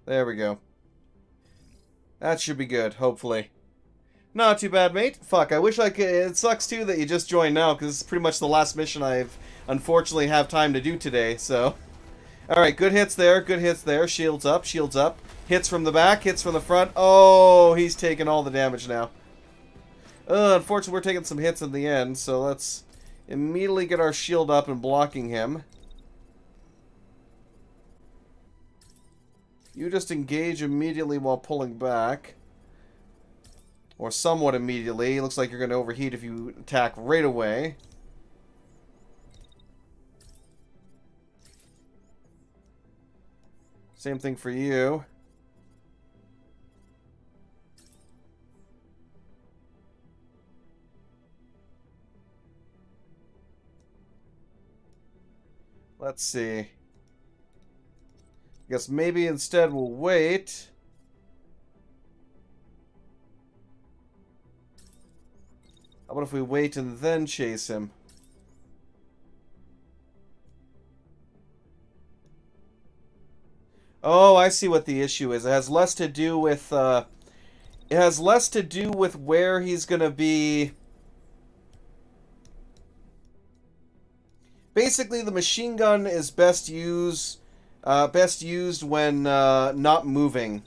There we go. That should be good, hopefully. Not too bad, mate. Fuck, I wish I could... It sucks, too, that you just joined now, because this is pretty much the last mission I've unfortunately have time to do today, so... Alright, good hits there, good hits there. Shields up, shields up. Hits from the back, hits from the front. Oh, he's taking all the damage now. Unfortunately, we're taking some hits in the end, so let's immediately get our shield up and blocking him. You just engage immediately while pulling back. Or somewhat immediately. Looks like you're going to overheat if you attack right away. Same thing for you. Let's see. I guess maybe instead we'll wait. How about if we wait and then chase him? Oh, I see what the issue is. It has less to do with where he's gonna be. Basically, the machine gun is best used when not moving.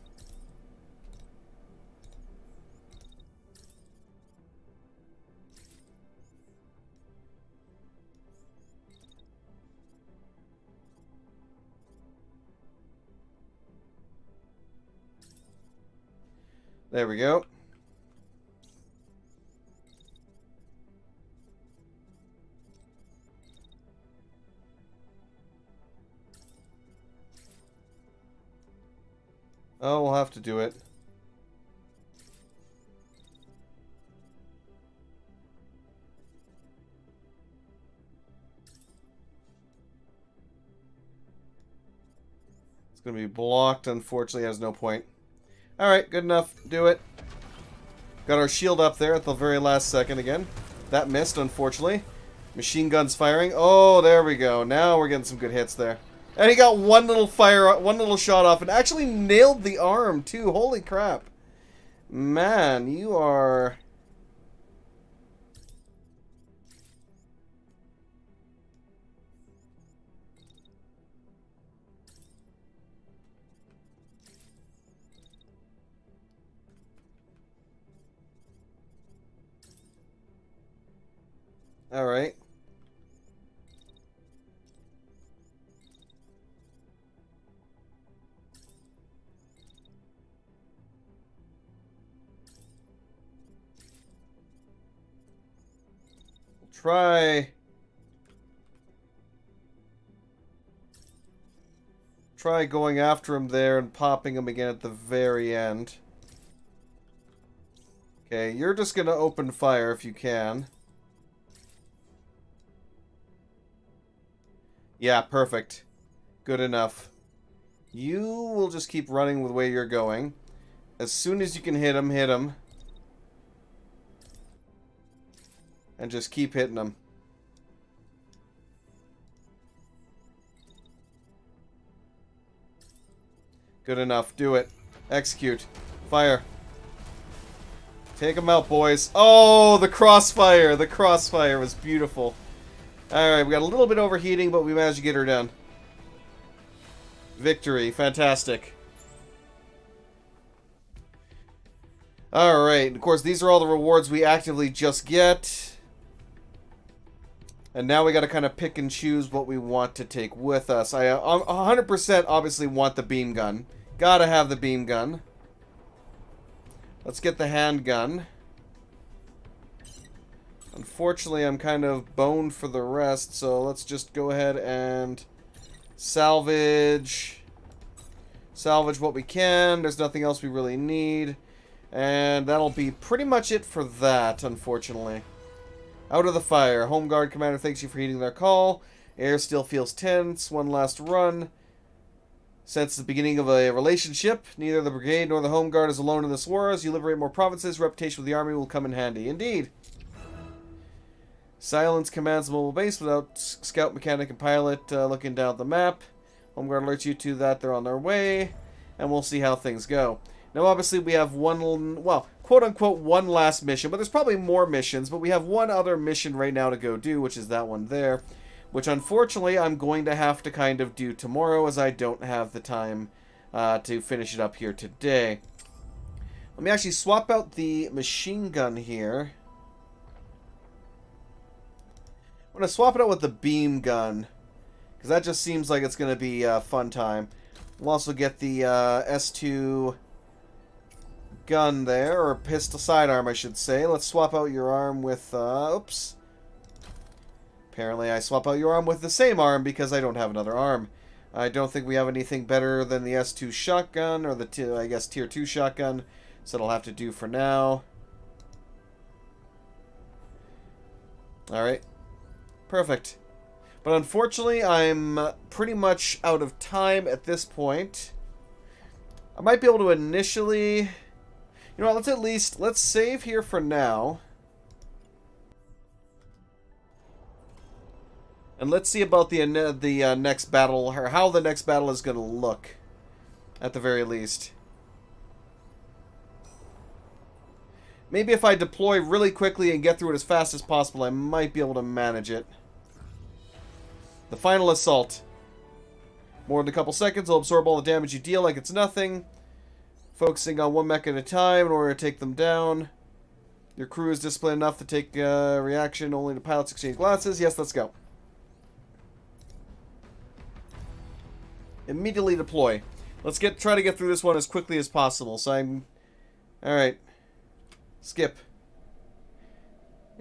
There we go. Oh, we'll have to do it. It's going to be blocked, unfortunately. Has no point. Alright, good enough. Do it. Got our shield up there at the very last second again. That missed, unfortunately. Machine guns firing. Oh, there we go. Now we're getting some good hits there. And he got one little shot off and actually nailed the arm, too. Holy crap. Man, you are... Alright. Try going after him there and popping him again at the very end. Okay, you're just gonna open fire if you can. Yeah, perfect. Good enough. You will just keep running with the way you're going. As soon as you can hit him, hit him. And just keep hitting him. Good enough. Do it. Execute. Fire. Take him out, boys. Oh, the crossfire. The crossfire was beautiful. Alright, we got a little bit overheating, but we managed to get her done. Victory. Fantastic. Alright, of course, these are all the rewards we actively just get. And now we got to kind of pick and choose what we want to take with us. I 100% obviously want the beam gun. Gotta have the beam gun. Let's get the handgun. Unfortunately, I'm kind of boned for the rest, so let's just go ahead and salvage what we can. There's nothing else we really need. And that'll be pretty much it for that, unfortunately. Out of the fire. Home Guard commander thanks you for heeding their call. Air still feels tense. One last run. Since the beginning of a relationship, neither the Brigade nor the Home Guard is alone in this war. As you liberate more provinces, reputation with the army will come in handy. Indeed. Silence commands the mobile base without scout, mechanic, and pilot looking down at the map. Home Guard alerts you to that they're on their way. And we'll see how things go. Now, obviously, we have one, well, quote-unquote, one last mission. But there's probably more missions. But we have one other mission right now to go do, which is that one there. which unfortunately I'm going to have to kind of do tomorrow, as I don't have the time to finish it up here today. Let me actually swap out the machine gun here. I'm going to swap it out with the beam gun, because that just seems like it's going to be a fun time. We'll also get the S2 gun there, or pistol sidearm, I should say. Let's swap out your arm with, oops. Apparently I swap out your arm with the same arm because I don't have another arm. I don't think we have anything better than the S2 shotgun, or the, I guess, Tier 2 shotgun, so it'll have to do for now. Alright. Perfect. But unfortunately, I'm pretty much out of time at this point. I might be able to initially... You know what, let's save here for now. And let's see about the next battle, or how the next battle is going to look, at the very least. Maybe if I deploy really quickly and get through it as fast as possible, I might be able to manage it. The final assault. More than a couple seconds, will absorb all the damage you deal like it's nothing. Focusing on one mech at a time in order to take them down. Your crew is disciplined enough to take reaction only to pilots exchange glances. Yes, let's go. Immediately deploy. Let's try to get through this one as quickly as possible. So I'm... Alright. Skip.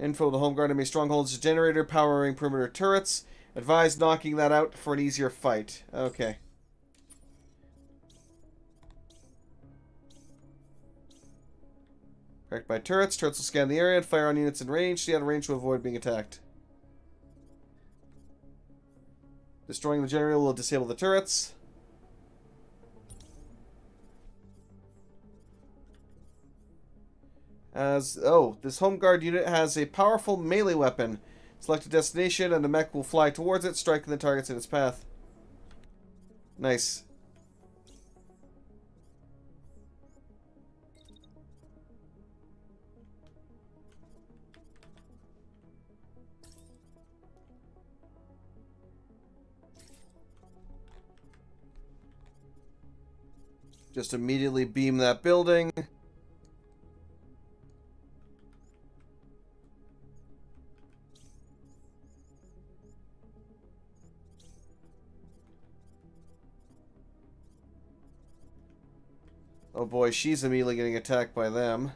Info, the home guard enemy strongholds generator powering perimeter turrets. Advise knocking that out for an easier fight. Okay. Correct by turrets. Turrets will scan the area and fire on units in range. Stay out of range to avoid being attacked. Destroying the generator will disable the turrets. This home guard unit has a powerful melee weapon. Select a destination and the mech will fly towards it, striking the targets in its path. Nice. Just immediately beam that building. Oh boy, she's immediately getting attacked by them.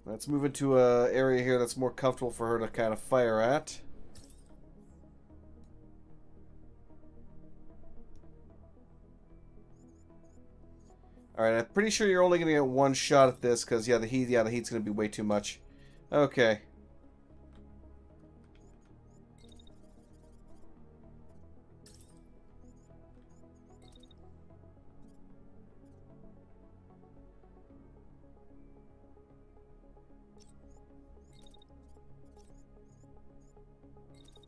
Let's move into an area here that's more comfortable for her to kind of fire at. Alright, I'm pretty sure you're only going to get one shot at this, because, the heat's going to be way too much. Okay.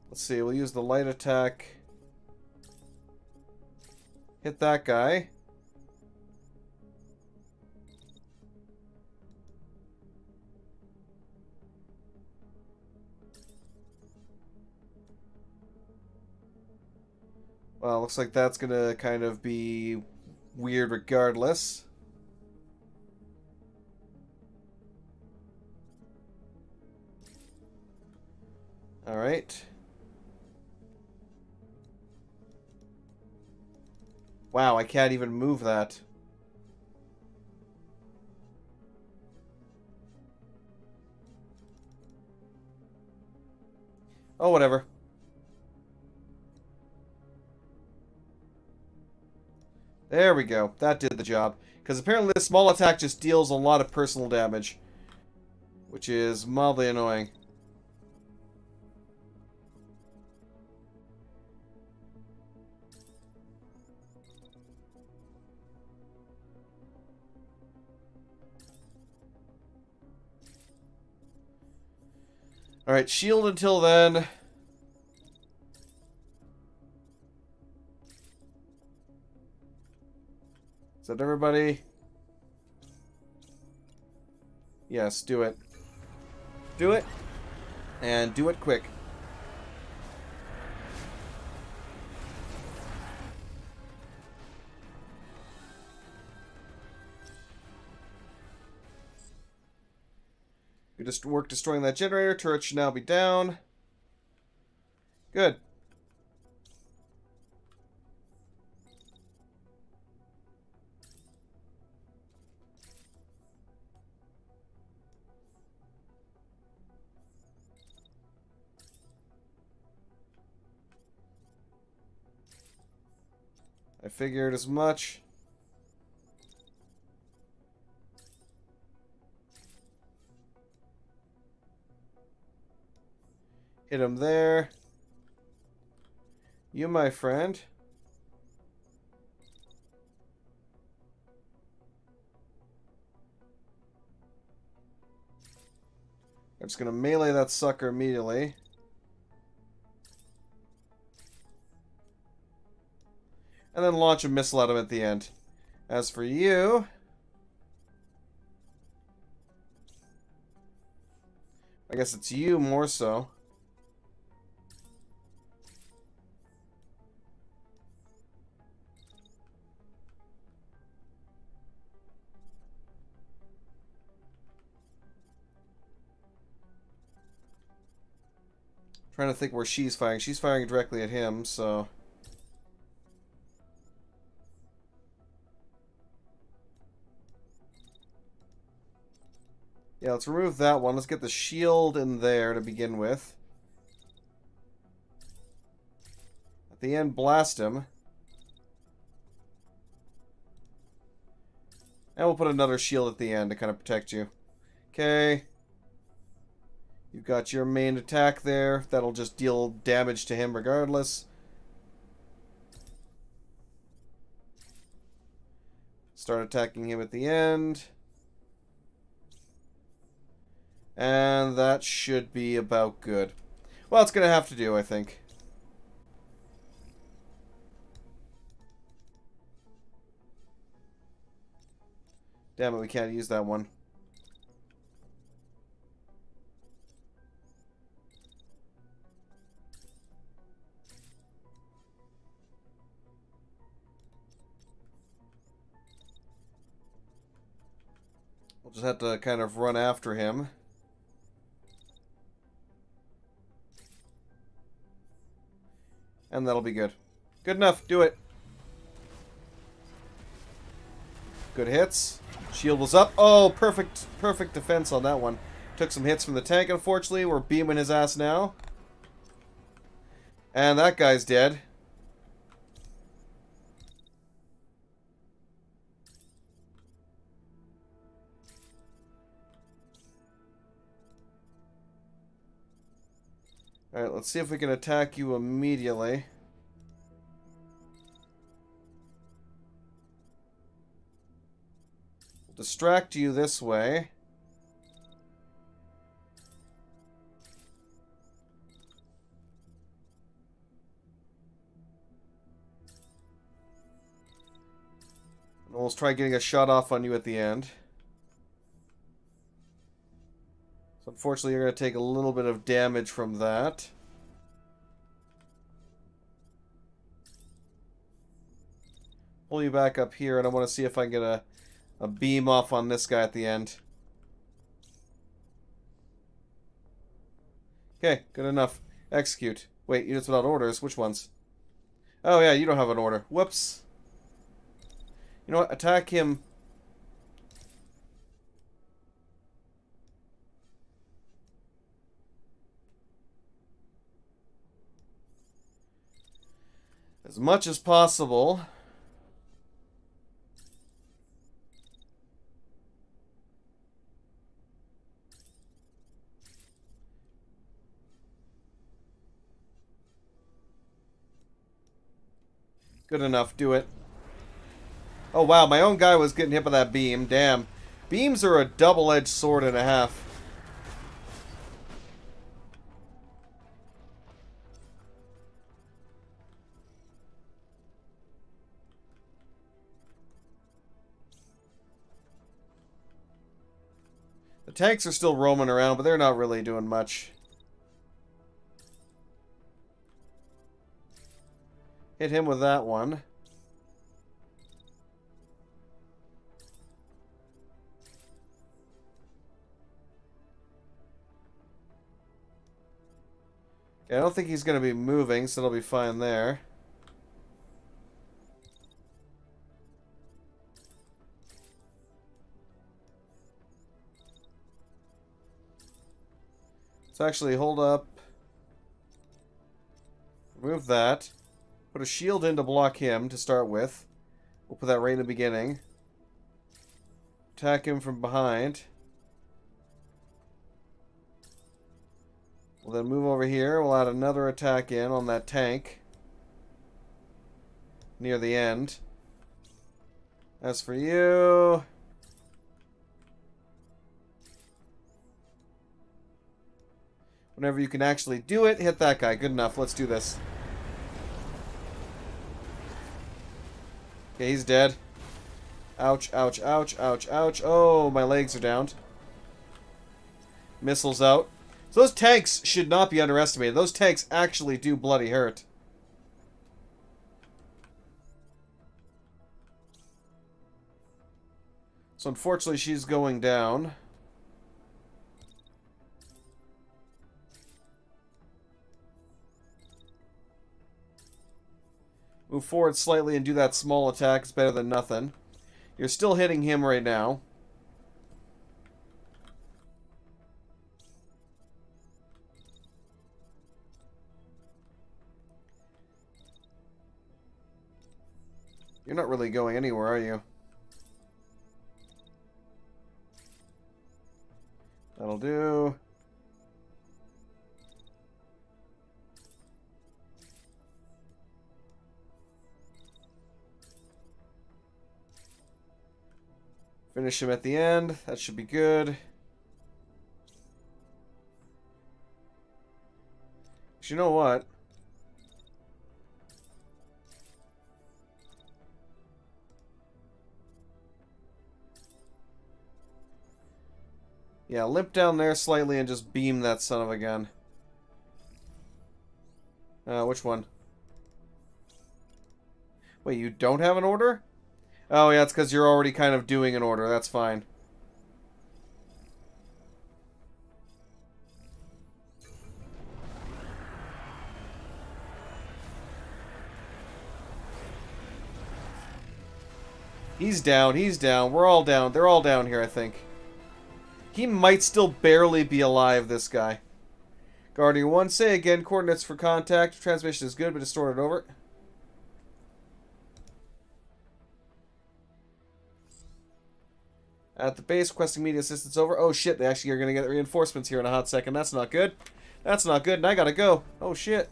Let's see, we'll use the light attack. Hit that guy. Well, looks like that's gonna kind of be weird regardless. Alright. Wow, I can't even move that. Oh, whatever. There we go. That did the job. Because apparently this small attack just deals a lot of personal damage. Which is mildly annoying. Alright, shield until then. Is that everybody? Yes, do it. Do it. And do it quick. You just work destroying that generator. Turret should now be down. Good. I figured as much. Hit him there. You, my friend. I'm just gonna melee that sucker immediately. And then launch a missile at him at the end. As for you... I guess it's you more so. Trying to think where she's firing. She's firing directly at him, so... Yeah, let's remove that one. Let's get the shield in there to begin with. At the end, blast him. And we'll put another shield at the end to kind of protect you. Okay. You've got your main attack there. That'll just deal damage to him regardless. Start attacking him at the end. And that should be about good. Well, it's going to have to do, I think. Damn it, we can't use that one. We'll just have to kind of run after him. And that'll be good. Good enough. Do it. Good hits. Shield was up. Oh, perfect defense on that one. Took some hits from the tank, unfortunately. We're beaming his ass now. And that guy's dead. Alright, let's see if we can attack you immediately. We'll distract you this way. And we'll try getting a shot off on you at the end. Unfortunately, you're going to take a little bit of damage from that. Pull you back up here, and I want to see if I can get a beam off on this guy at the end. Okay, good enough. Execute. Wait, units without orders. Which ones? Oh, yeah, you don't have an order. Whoops. You know what? Attack him. As much as possible. Good enough. Do it. Oh, wow. My own guy was getting hit by that beam. Damn. Beams are a double-edged sword and a half. tanks are still roaming around, but they're not really doing much. Hit him with that one. Yeah, I don't think he's going to be moving, so it'll be fine there. Let's actually hold up. Remove that. Put a shield in to block him to start with. We'll put that right in the beginning. Attack him from behind. We'll then move over here. We'll add another attack in on that tank. Near the end. As for you... Whenever you can actually do it, hit that guy. Good enough. Let's do this. Okay, he's dead. Ouch, ouch, ouch, ouch, ouch. Oh, my legs are down. Missiles out. So those tanks should not be underestimated. Those tanks actually do bloody hurt. So unfortunately, she's going down. Move forward slightly and do that small attack. It's better than nothing. You're still hitting him right now. You're not really going anywhere, are you? That'll do. Finish him at the end. That should be good. But you know what? Yeah, limp down there slightly and just beam that son of a gun. Which one? Wait, you don't have an order? Oh, yeah, it's because you're already kind of doing an order. That's fine. He's down, he's down. We're all down. They're all down here, I think. He might still barely be alive, this guy. Guardian 1, say again. Coordinates for contact. Transmission is good, but distorted over. At the base, requesting media assistance over. Oh shit, they actually are going to get reinforcements here in a hot second. That's not good. That's not good, and I gotta go. Oh shit.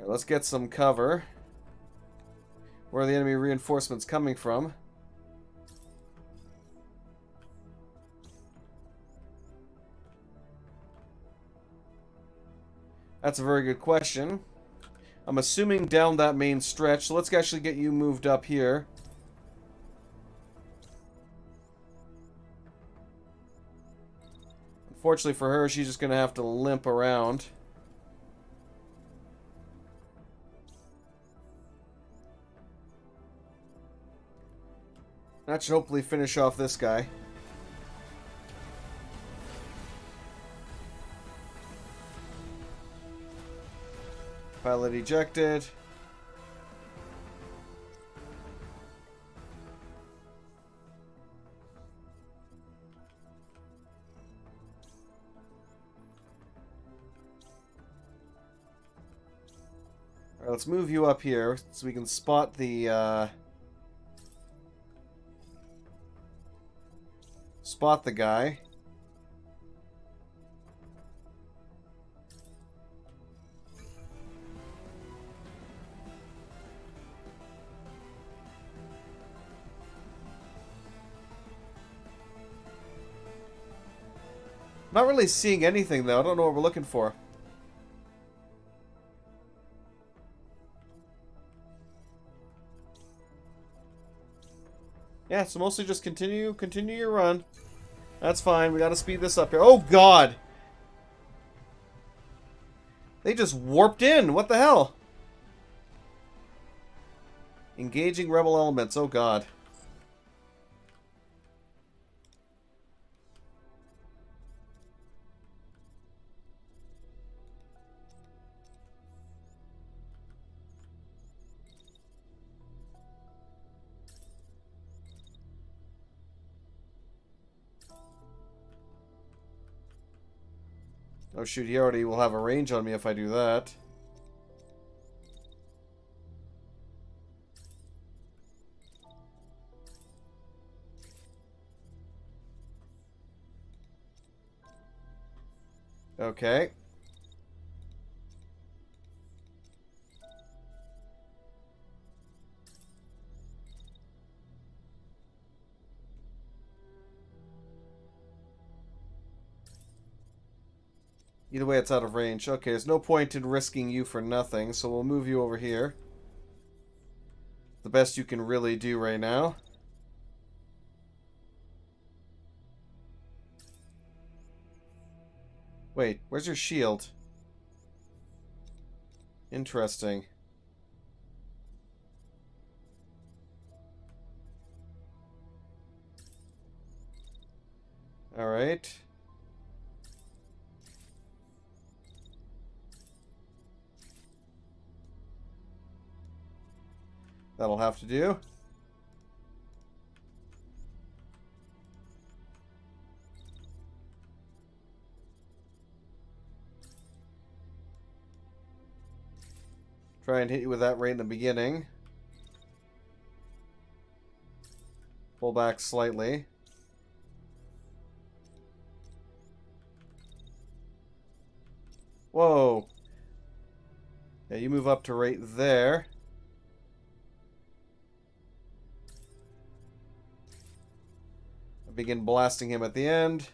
Let's get some cover. Where are the enemy reinforcements coming from? That's a very good question. I'm assuming down that main stretch, so let's actually get you moved up here. Unfortunately for her, she's just going to have to limp around. That should hopefully finish off this guy. Pilot ejected. Alright, let's move you up here so we can spot the guy. Not really seeing anything, though. I don't know what we're looking for. Yeah, so mostly just continue your run. That's fine. We gotta speed this up here. Oh, God! They just warped in. What the hell? Engaging rebel elements. Oh, God. Oh, shoot. He already will have a range on me if I do that. Okay. Either way, it's out of range. Okay, there's no point in risking you for nothing, so we'll move you over here. The best you can really do right now. Wait, where's your shield? Interesting. Alright. That'll have to do. Try and hit you with that right in the beginning. Pull back slightly. Whoa. Yeah, you move up to right there. Begin blasting him at the end.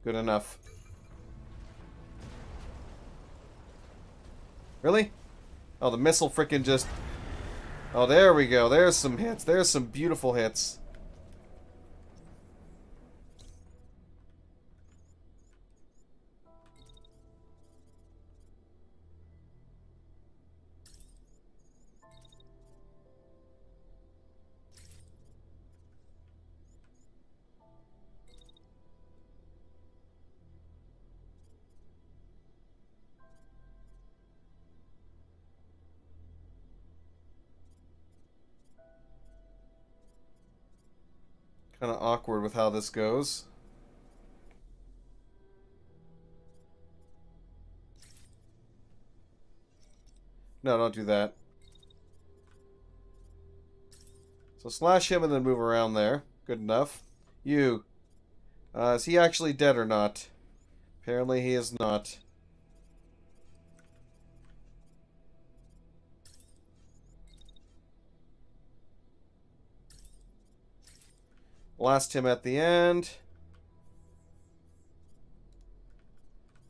Good enough. Really? Oh, the missile frickin' just... Oh, there we go. There's some hits. There's some beautiful hits. Kind of awkward with how this goes. No, don't do that. So slash him and then move around there. Good enough. You. Is he actually dead or not? Apparently he is not. Blast him at the end.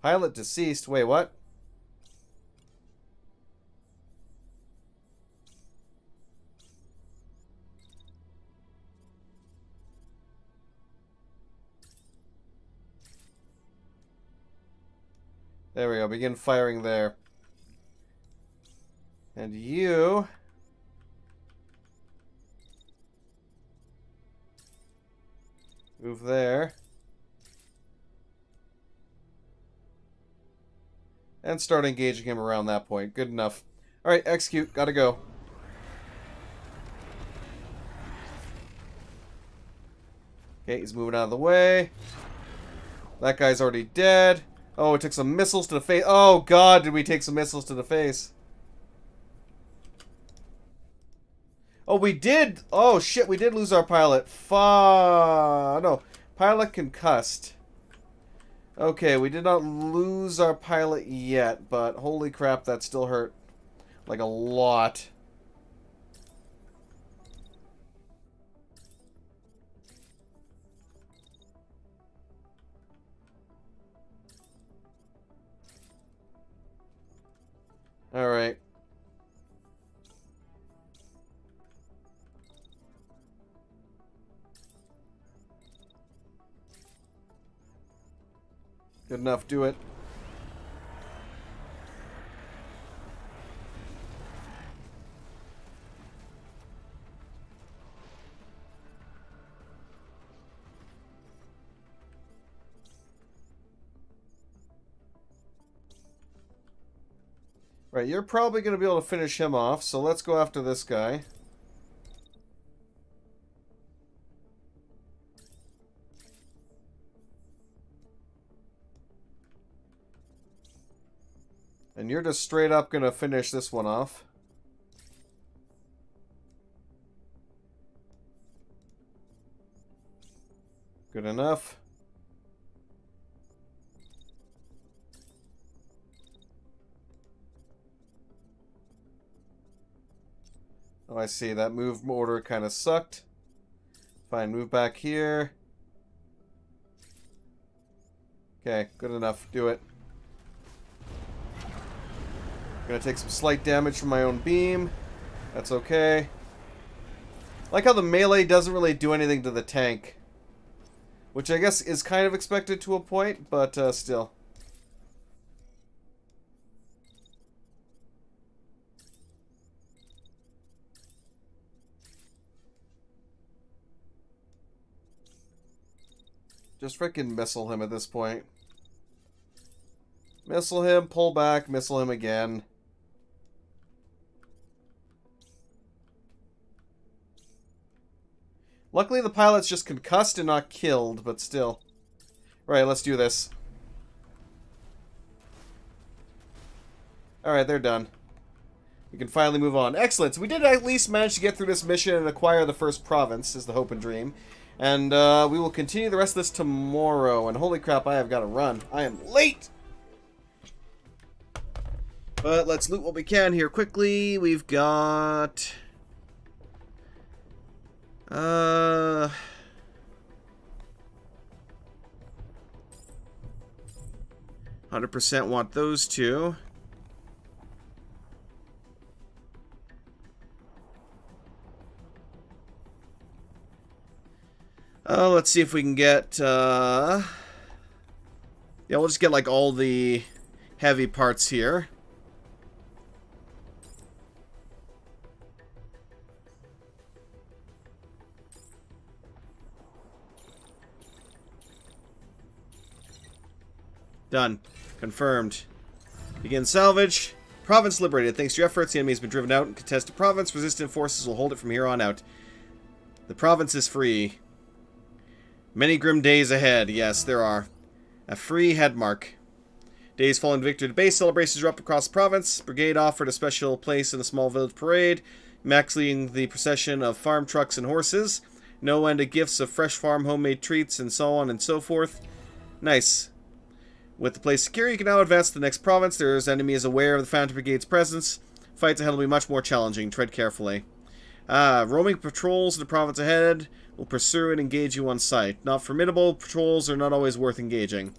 Pilot deceased. Wait, what? There we go. Begin firing there. And you... move there. And start engaging him around that point. Good enough. Alright, execute. Gotta go. Okay, he's moving out of the way. That guy's already dead. Oh, we took some missiles to the face. Oh, God, did we take some missiles to the face. Oh, we did. Oh, shit, we did lose our pilot. No, pilot concussed. Okay, we did not lose our pilot yet, but holy crap, that still hurt. Like a lot. enough. Do it. Right, you're probably going to be able to finish him off, so let's go after this guy. And you're just straight up going to finish this one off. Good enough. Oh, I see. That move order kind of sucked. Fine, move back here. Okay, good enough. Do it. Gonna take some slight damage from my own beam. That's okay. I like how the melee doesn't really do anything to the tank. Which I guess is kind of expected to a point, but still. Just freaking missile him at this point. Missile him, pull back, missile him again. Luckily the pilot's just concussed and not killed, but still. Right, let's do this. Alright, they're done. We can finally move on. Excellent, so we did at least manage to get through this mission and acquire the first province, is the hope and dream. And we will continue the rest of this tomorrow. And holy crap, I have got to run. I am late! But let's loot what we can here quickly. We've got... 100% want those two. Let's see if we can get, yeah, we'll just get, like, all the heavy parts here. Done. Confirmed. Begin salvage. Province liberated. Thanks to your efforts, the enemy has been driven out and contested province. Resistant forces will hold it from here on out. The province is free. Many grim days ahead. Yes, there are. A free headmark. Days following victory to base, celebrations erupt across the province. Brigade offered a special place in the small village parade, Max leading the procession of farm trucks and horses. No end of gifts of fresh farm homemade treats and so on and so forth. Nice. With the place secure, you can now advance to the next province. Their enemy is aware of the Phantom Brigade's presence. Fights ahead will be much more challenging. Tread carefully. Roaming patrols in the province ahead will pursue and engage you on sight. Not formidable, patrols are not always worth engaging.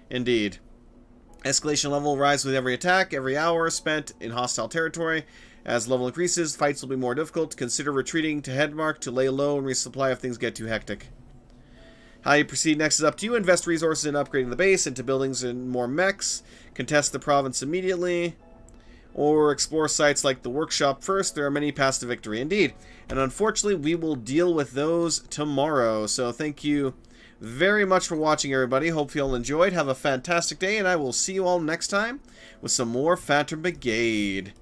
Indeed. Escalation level will rise with every attack, every hour spent in hostile territory. As level increases, fights will be more difficult. Consider retreating to Headmark to lay low and resupply if things get too hectic. How you proceed next is up to you. Invest resources in upgrading the base, into buildings and more mechs. Contest the province immediately. Or explore sites like the workshop first. There are many paths to victory indeed. And unfortunately, we will deal with those tomorrow. So thank you very much for watching, everybody. Hope you all enjoyed. Have a fantastic day, and I will see you all next time with some more Phantom Brigade.